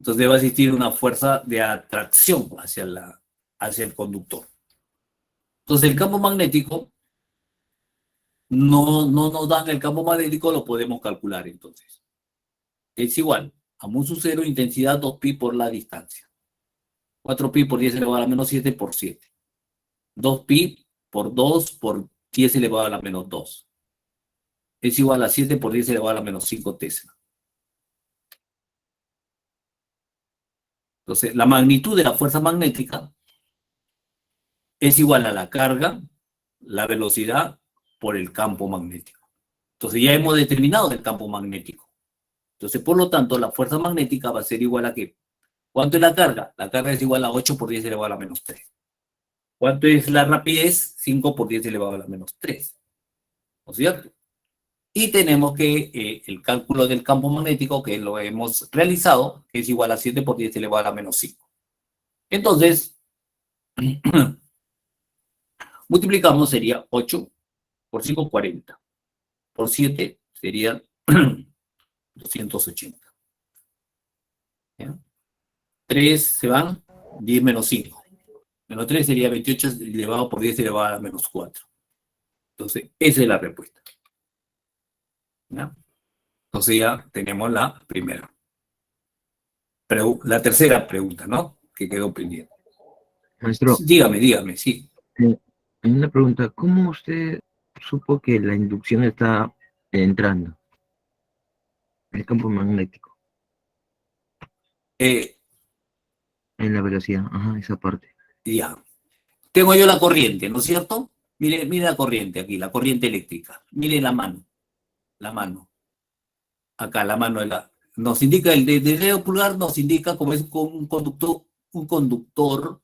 Entonces va a existir una fuerza de atracción hacia el conductor. Entonces el campo magnético no nos dan el campo magnético, lo podemos calcular entonces. Es igual a mu sub 0 intensidad 2pi por la distancia. 4pi por 10 elevado a la menos 7 por 7. 2pi por 2 por 10 elevado a la menos 2. Es igual a 7 por 10 elevado a la menos 5 Tesla. Entonces, la magnitud de la fuerza magnética es igual a la carga, la velocidad por el campo magnético. Entonces, ya hemos determinado el campo magnético. Entonces, por lo tanto, la fuerza magnética va a ser igual a ¿qué? ¿Cuánto es la carga? La carga es igual a 8 por 10 elevado a la menos 3. ¿Cuánto es la rapidez? 5 por 10 elevado a la menos 3. ¿No es cierto? Y tenemos que el cálculo del campo magnético, que lo hemos realizado, que es igual a 7 por 10 elevado a la menos 5. Entonces, multiplicamos, sería 8 por 5, 40. Por 7 sería 280. ¿Ya? 3 se van, 10 menos 5. Menos 3 sería 28 elevado por 10 elevado a la menos 4. Entonces, esa es la respuesta. ¿Ya? Entonces ya tenemos la primera. La tercera pregunta, ¿no? Que quedó pendiente. Maestro, Dígame, sí. hay una pregunta. ¿Cómo usted supo que la inducción está entrando? El campo magnético, Eh, en la velocidad. Ajá, esa parte. ya. Tengo yo la corriente, ¿no es cierto? Mire la corriente aquí, la corriente eléctrica. Mire la mano. La mano. Acá, la mano de la. Nos indica, el dedo pulgar nos indica como es un conductor,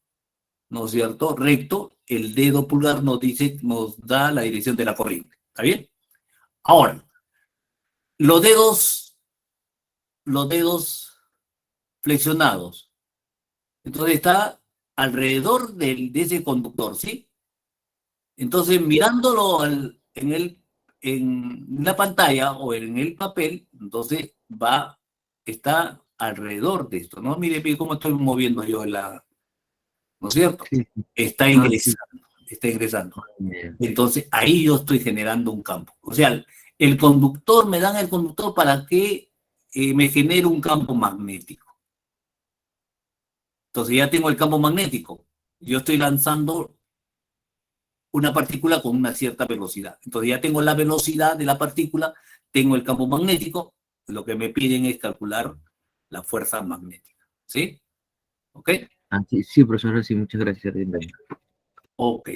¿no es cierto? Recto. El dedo pulgar nos dice, nos da la dirección de la corriente. ¿Está bien? Ahora, los dedos flexionados. Entonces está alrededor de ese conductor, ¿sí? Entonces, mirándolo en la pantalla o en el papel, entonces está alrededor de esto, ¿no? Mire cómo estoy moviendo yo ¿no es cierto? Sí. Está ingresando. Bien. Entonces, ahí yo estoy generando un campo. O sea, me dan el conductor para que me genere un campo magnético. Entonces ya tengo el campo magnético. Yo estoy lanzando una partícula con una cierta velocidad. Entonces ya tengo la velocidad de la partícula, tengo el campo magnético. Lo que me piden es calcular la fuerza magnética. ¿Sí? ¿Ok? Ah, sí, profesor, sí, muchas gracias. Ok.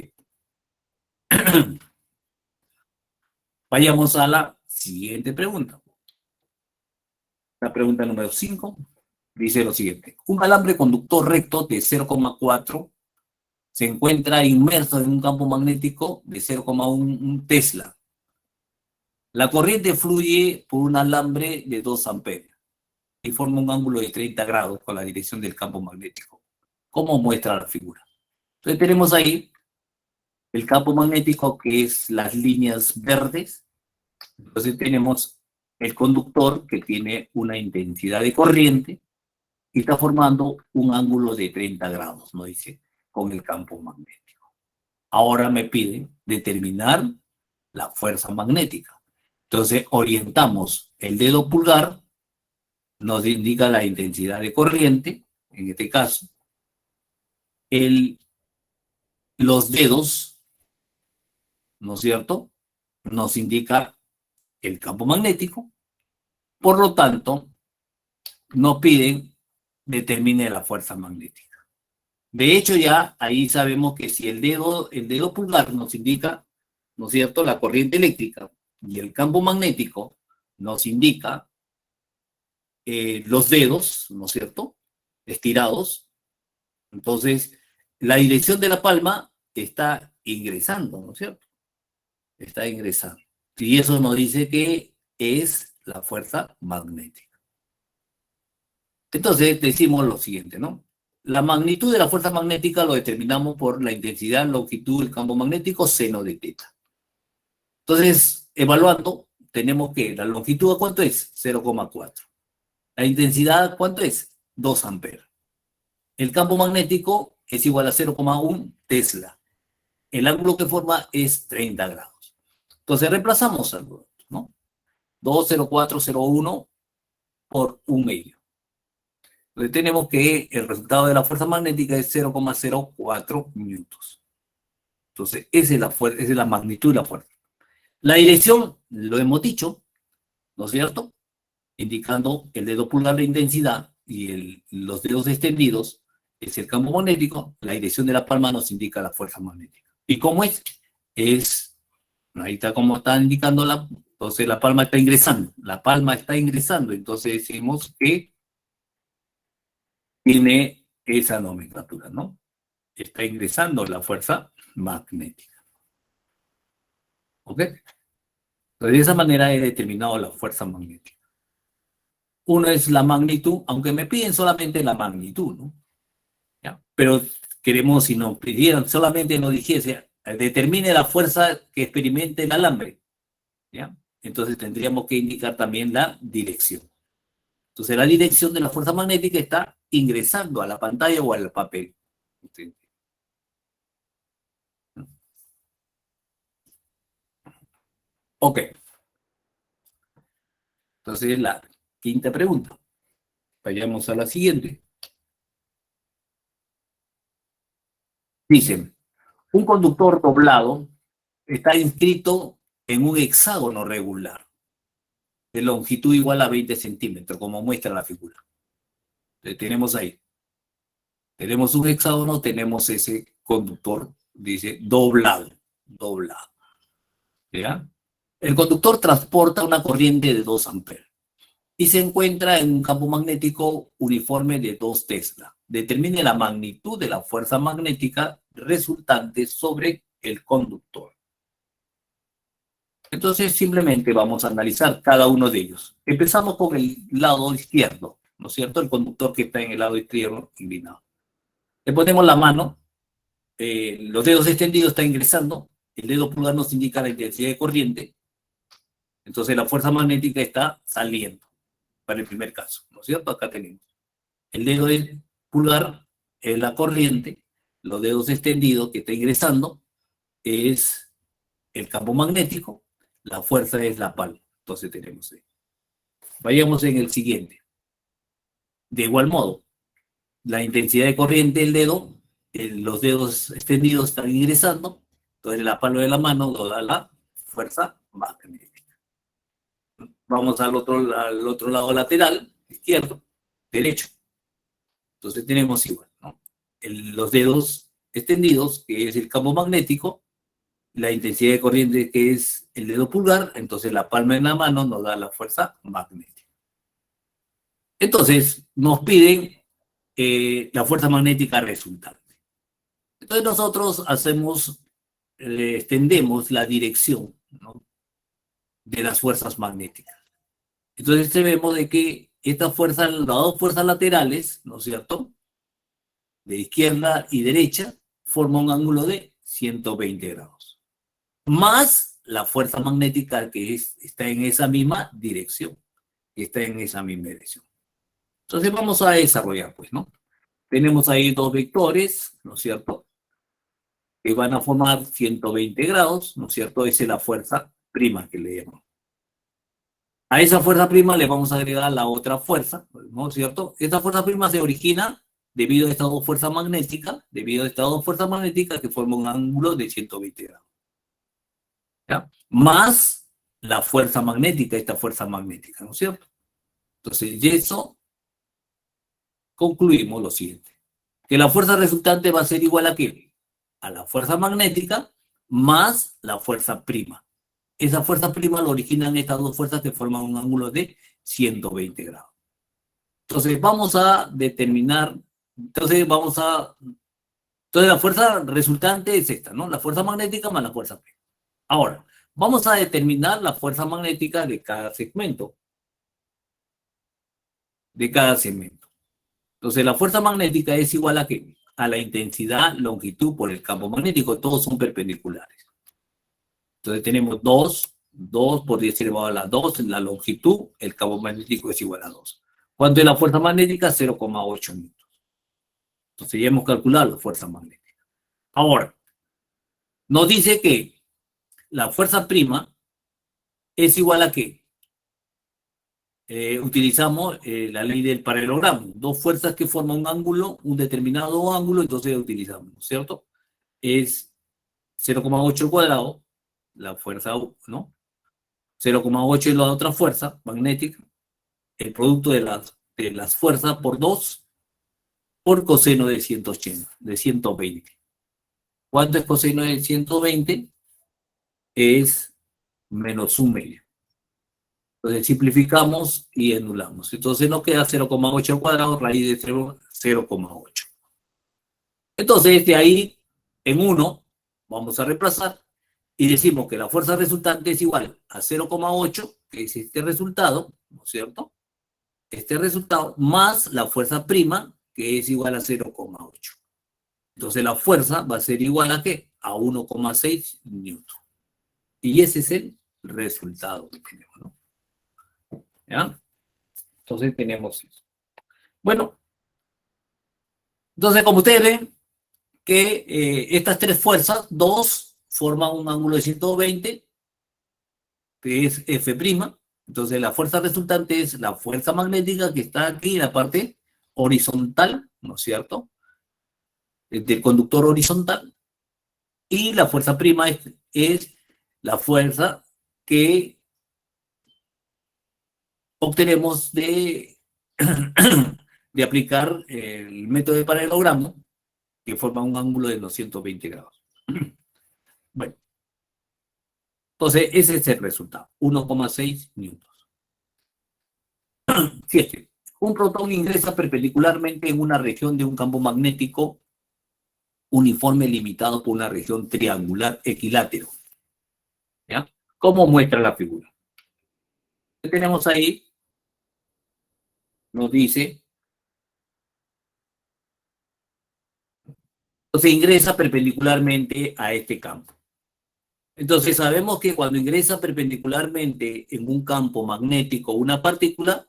Vayamos a la siguiente pregunta. La pregunta número 5 dice lo siguiente. Un alambre conductor recto de 0,4 se encuentra inmerso en un campo magnético de 0,1 Tesla. La corriente fluye por un alambre de 2 amperes y forma un ángulo de 30 grados con la dirección del campo magnético, como muestra la figura. Entonces tenemos ahí el campo magnético, que es las líneas verdes. Entonces tenemos el conductor, que tiene una intensidad de corriente y está formando un ángulo de 30 grados, ¿no? Dice, con el campo magnético. Ahora me piden determinar la fuerza magnética. Entonces orientamos el dedo pulgar, nos indica la intensidad de corriente, en este caso. Los dedos, ¿no es cierto?, nos indica el campo magnético. Por lo tanto, nos piden determine la fuerza magnética. De hecho, ya ahí sabemos que si el dedo pulgar nos indica, ¿no es cierto?, la corriente eléctrica, y el campo magnético nos indica los dedos, ¿no es cierto?, estirados. Entonces, la dirección de la palma está ingresando, ¿no es cierto? Está ingresando. Y eso nos dice que es la fuerza magnética. Entonces decimos lo siguiente, ¿no? La magnitud de la fuerza magnética lo determinamos por la intensidad, longitud del campo magnético, seno de teta. Entonces, evaluando, tenemos que la longitud, ¿cuánto es? 0,4. La intensidad, ¿cuánto es? 2 amperes. El campo magnético es igual a 0,1 Tesla. El ángulo que forma es 30 grados. Entonces reemplazamos algo, ¿no? 2,0401 por 1 medio. Entonces tenemos que el resultado de la fuerza magnética es 0,04 newtons. Entonces esa es la magnitud de la fuerza. La dirección, lo hemos dicho, ¿no es cierto? Indicando el dedo pulgar de intensidad y los dedos extendidos es el campo magnético. La dirección de la palma nos indica la fuerza magnética. ¿Y cómo es? Ahí está como está indicando entonces la palma está ingresando. La palma está ingresando, entonces decimos que tiene esa nomenclatura, ¿no? Está ingresando la fuerza magnética. ¿Ok? Entonces de esa manera he determinado la fuerza magnética. Uno es la magnitud, aunque me piden solamente la magnitud, ¿no? ¿Ya? Pero queremos, si nos pidieran solamente nos dijese, determine la fuerza que experimente el alambre, ¿ya? Entonces tendríamos que indicar también la dirección. Entonces la dirección de la fuerza magnética está ingresando a la pantalla o al papel. Ok. Entonces la quinta pregunta. Vayamos a la siguiente. Dicen, un conductor doblado está inscrito en un hexágono regular de longitud igual a 20 centímetros, como muestra la figura. Tenemos ahí. Tenemos un hexágono, tenemos ese conductor, dice, doblado. ¿Ya? El conductor transporta una corriente de 2 amperes y se encuentra en un campo magnético uniforme de 2 Tesla. Determine la magnitud de la fuerza magnética resultante sobre el conductor. Entonces simplemente vamos a analizar cada uno de ellos. Empezamos con el lado izquierdo, ¿no es cierto? El conductor que está en el lado izquierdo inclinado. Le ponemos la mano, los dedos extendidos están ingresando, el dedo pulgar nos indica la intensidad de corriente, entonces la fuerza magnética está saliendo, para el primer caso, ¿no es cierto? Acá tenemos el dedo pulgar es la corriente, los dedos extendidos que está ingresando es el campo magnético, la fuerza es la palma. Entonces tenemos ahí. Vayamos en el siguiente. De igual modo, la intensidad de corriente del dedo, los dedos extendidos están ingresando, entonces la palma de la mano nos da la fuerza magnética. Vamos al otro lado lateral, izquierdo, derecho. Entonces tenemos igual, ¿no? Los dedos extendidos, que es el campo magnético, la intensidad de corriente, que es el dedo pulgar, entonces la palma de la mano nos da la fuerza magnética. Entonces nos piden la fuerza magnética resultante. Entonces nosotros extendemos la dirección, ¿no?, de las fuerzas magnéticas. Entonces vemos de que estas fuerzas, las dos fuerzas laterales, ¿no es cierto?, de izquierda y derecha, forman un ángulo de 120 grados. Más la fuerza magnética que está en esa misma dirección. Entonces vamos a desarrollar, pues, ¿no? Tenemos ahí dos vectores, ¿no es cierto?, que van a formar 120 grados, ¿no es cierto? Esa es la fuerza prima que le llamamos. A esa fuerza prima le vamos a agregar la otra fuerza, ¿no es cierto? Esta fuerza prima se origina debido a estas dos fuerzas magnéticas, que forman un ángulo de 120 grados. ¿Ya? Más la fuerza magnética, esta fuerza magnética, ¿no es cierto? Entonces, de eso concluimos lo siguiente, que la fuerza resultante va a ser igual a ¿qué? A la fuerza magnética más la fuerza prima. Esa fuerza prima lo originan estas dos fuerzas que forman un ángulo de 120 grados. Entonces vamos a determinar, entonces la fuerza resultante es esta, ¿no? La fuerza magnética más la fuerza prima. Ahora, Vamos a determinar la fuerza magnética de cada segmento. Entonces, la fuerza magnética es igual a ¿qué? A la intensidad, longitud por el campo magnético. Todos son perpendiculares. Entonces, tenemos 2 por 10 elevado a la 2 en la longitud. El campo magnético es igual a 2. ¿Cuánto es la fuerza magnética? 0,8 newtons. Entonces, ya hemos calculado la fuerza magnética. Ahora, nos dice que la fuerza prima es igual a ¿qué? Utilizamos la ley del paralelogramo. Dos fuerzas que forman un ángulo, un determinado ángulo, entonces utilizamos, ¿cierto? Es 0,8 al cuadrado, la fuerza, ¿no? 0,8 es la otra fuerza magnética, el producto de las fuerzas por 2 por coseno de 180, de 120. ¿Cuánto es coseno de 120? Es menos 1/2. Entonces simplificamos y anulamos. Entonces nos queda 0,8 al cuadrado, raíz de 0,8. Entonces de ahí, en 1, vamos a reemplazar y decimos que la fuerza resultante es igual a 0,8, que es este resultado, ¿no es cierto? Este resultado más la fuerza prima, que es igual a 0,8. Entonces la fuerza va a ser igual a ¿qué? A 1,6 newton. Y ese es el resultado que tenemos, ¿no? ¿Ya? Entonces tenemos eso. Bueno, entonces como ustedes ven que estas tres fuerzas, 2 forman un ángulo de 120, que es F'. Entonces la fuerza resultante es la fuerza magnética que está aquí en la parte horizontal, ¿no es cierto? Del conductor horizontal. Y la fuerza prima es la fuerza que obtenemos de aplicar el método de paralelogramo, que forma un ángulo de los 120 grados. Bueno, entonces ese es el resultado, 1,6 newtons. 7. Un protón ingresa perpendicularmente en una región de un campo magnético uniforme limitado por una región triangular equilátero. ¿Ya? ¿Cómo muestra la figura? ¿Qué tenemos ahí? Nos dice, entonces ingresa perpendicularmente a este campo. Entonces sabemos que cuando ingresa perpendicularmente en un campo magnético una partícula,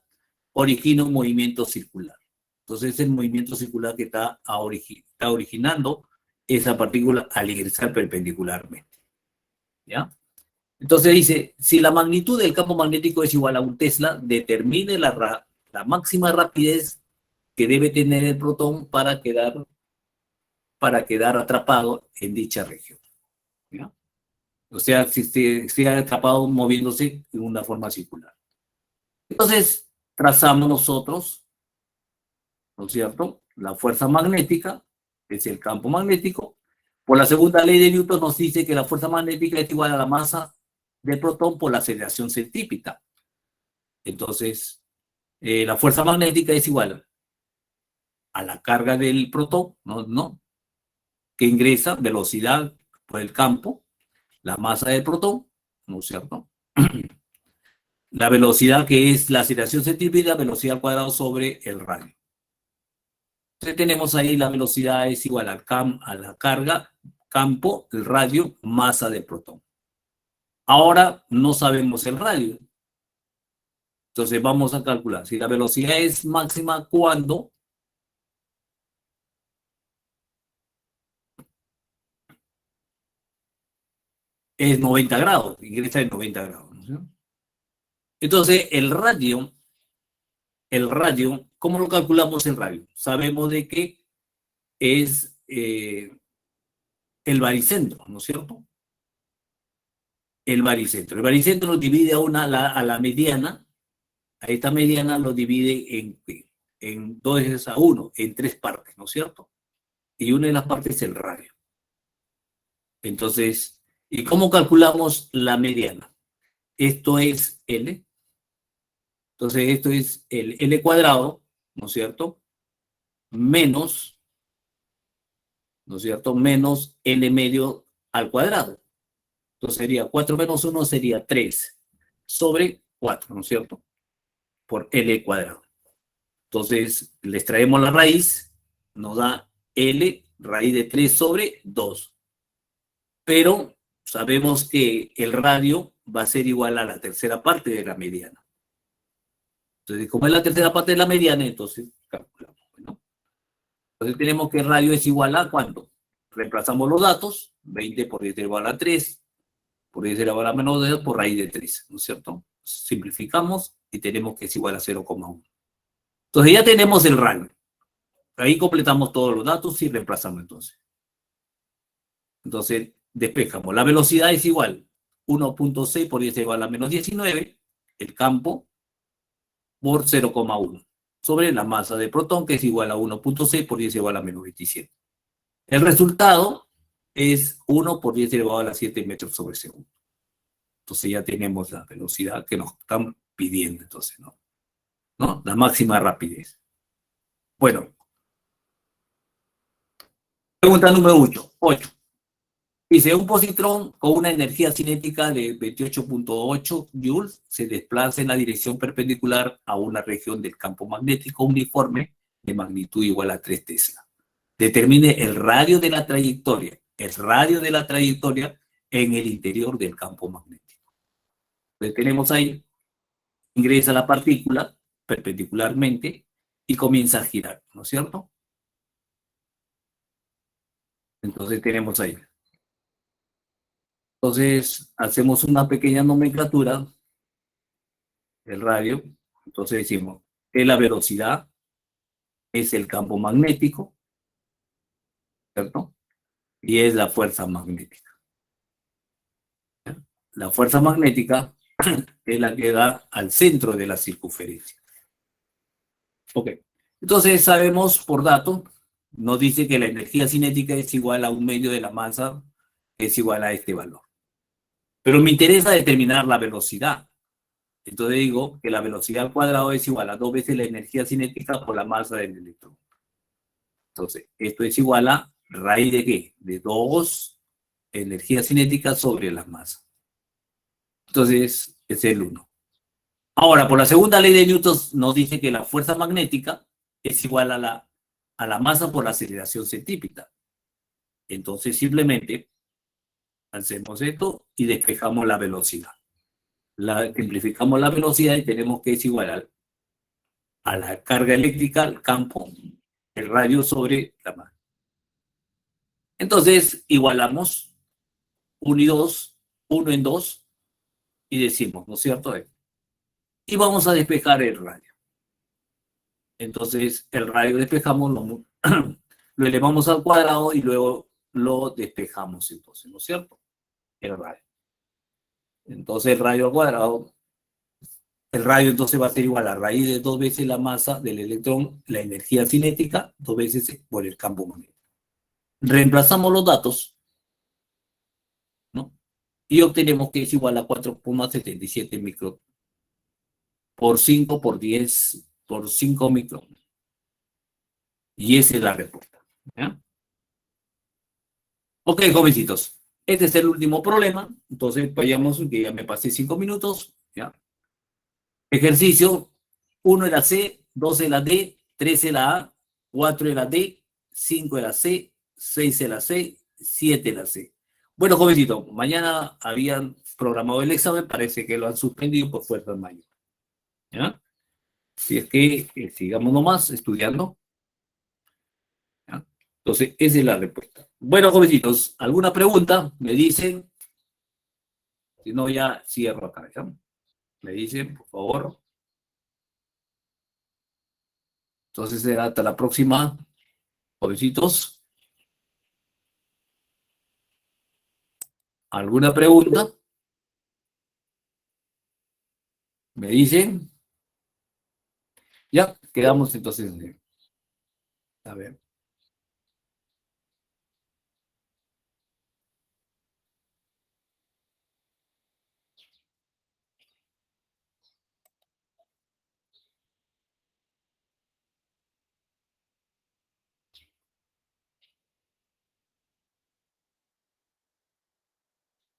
origina un movimiento circular. Entonces es el movimiento circular que está originando esa partícula al ingresar perpendicularmente. ¿Ya? Entonces dice, si la magnitud del campo magnético es igual a un Tesla, determine la máxima rapidez que debe tener el protón para quedar atrapado en dicha región. ¿Ya? O sea, si esté atrapado moviéndose en una forma circular. Entonces, trazamos nosotros, ¿no es cierto? La fuerza magnética, que es el campo magnético. Por la segunda ley de Newton nos dice que la fuerza magnética es igual a la masa del protón por la aceleración centrípeta. Entonces, la fuerza magnética es igual a la carga del protón, ¿no? Que ingresa, velocidad por el campo, la masa del protón, ¿no es cierto? La velocidad que es la aceleración centrípeta, velocidad al cuadrado sobre el radio. Entonces tenemos ahí la velocidad es igual a la carga, campo, el radio, masa del protón. Ahora no sabemos el radio. Entonces vamos a calcular si la velocidad es máxima cuando es 90 grados, ingresa en 90 grados. ¿No? Entonces el radio, ¿cómo lo calculamos el radio? Sabemos de que es el baricentro, ¿no es cierto? El baricentro lo divide a la mediana, a esta mediana lo divide en 2:1, en 3 partes, ¿no es cierto? Y una de las partes es el radio. Entonces, ¿y cómo calculamos la mediana? Esto es L. Entonces, esto es el L cuadrado, ¿no es cierto? Menos, ¿no es cierto? Menos L medio al cuadrado. Entonces sería 4 menos 1 sería 3 sobre 4, ¿no es cierto? Por L cuadrado. Entonces, le extraemos la raíz, nos da L, raíz de 3 sobre 2. Pero sabemos que el radio va a ser igual a la tercera parte de la mediana. Entonces, como es la tercera parte de la mediana, entonces calculamos, ¿no? Entonces tenemos que el radio es igual a ¿cuánto? Reemplazamos los datos, 20 por 10 elevado a la 3, por 10 elevado a la menos 2 por raíz de 3, ¿no es cierto? Simplificamos y tenemos que es igual a 0,1. Entonces ya tenemos el radio. Ahí completamos todos los datos y reemplazamos entonces. Entonces despejamos. La velocidad es igual 1.6 por 10 elevado a la menos 19, el campo por 0,1 sobre la masa de protón, que es igual a 1.6 por 10 elevado a la menos 27. El resultado es 1 por 10 elevado a la 7 metros sobre segundo. Entonces ya tenemos la velocidad que nos están pidiendo, entonces, ¿no? La máxima rapidez. Bueno, pregunta número 8. Dice, un positrón con una energía cinética de 28.8 joules se desplaza en la dirección perpendicular a una región del campo magnético uniforme de magnitud igual a 3 Tesla. Determine el radio de la trayectoria en el interior del campo magnético. Entonces tenemos ahí, ingresa la partícula perpendicularmente y comienza a girar, ¿no es cierto? Entonces tenemos ahí. Entonces hacemos una pequeña nomenclatura del radio. Entonces decimos que la velocidad es el campo magnético, ¿cierto? Y es la fuerza magnética. La fuerza magnética es la que da al centro de la circunferencia. Ok. Entonces sabemos por dato, nos dice que la energía cinética es igual a un medio de la masa, es igual a este valor. Pero me interesa determinar la velocidad. Entonces digo que la velocidad al cuadrado es igual a 2 veces la energía cinética por la masa del electrón. Entonces, esto es igual a raíz de ¿qué? De 2 energía cinética sobre la masa. Entonces, es el 1. Ahora, por la segunda ley de Newton nos dice que la fuerza magnética es igual a la masa por la aceleración centrípeta. Entonces, simplemente hacemos esto y despejamos la velocidad. Simplificamos la velocidad y tenemos que es igual a la carga eléctrica, al campo, el radio sobre la masa. Entonces, igualamos 1 y 2, 1 en 2, y decimos, ¿no es cierto? Y vamos a despejar el radio. Entonces, el radio despejamos, lo elevamos al cuadrado y luego lo despejamos, entonces, ¿no es cierto? El radio. Entonces, el radio al cuadrado, el radio entonces va a ser igual a raíz de 2 veces la masa del electrón, la energía cinética, 2 veces por el campo magnético. Reemplazamos los datos, ¿no? Y obtenemos que es igual a 4,77 micro por 5 por 10 por 5 micro. Y esa es la respuesta. ¿Ya? Ok, jovencitos. Este es el último problema. Entonces, vayamos, que ya me pasé 5 minutos. ¿Ya? Ejercicio. 1 en la C, 2 en la D, 3 en la A, 4 en la D, 5 en la C, 6 en la C, 7 en la C. Bueno, jovencitos, mañana habían programado el examen, parece que lo han suspendido por fuerza mayor. ¿Ya? Si es que sigamos nomás estudiando. ¿Ya? Entonces, esa es la respuesta. Bueno, jovencitos, ¿alguna pregunta? Me dicen. Si no, ya cierro acá. ¿Ya? Me dicen, por favor. Entonces, será hasta la próxima, jovencitos. ¿Alguna pregunta? Me dicen. Ya, quedamos entonces. A ver.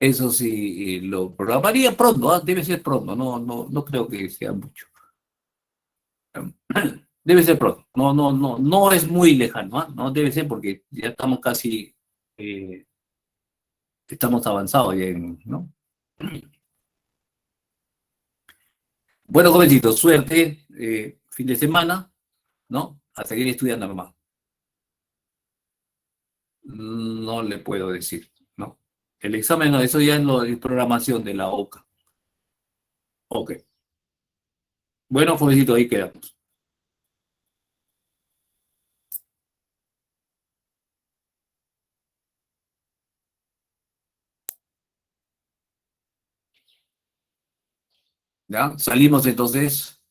Eso sí, lo programaría pronto, ¿ah? Debe ser pronto, no creo que sea mucho. Debe ser pronto, no es muy lejano, ¿ah? No debe ser porque ya estamos casi, estamos avanzados ya, ¿no? Bueno, jovencitos, suerte, fin de semana, ¿no? A seguir estudiando nomás. No le puedo decir, ¿no? El examen, no, eso ya es lo de programación de la OCA. Ok. Bueno, jovencito, ahí quedamos. ¿Ya? Salimos entonces.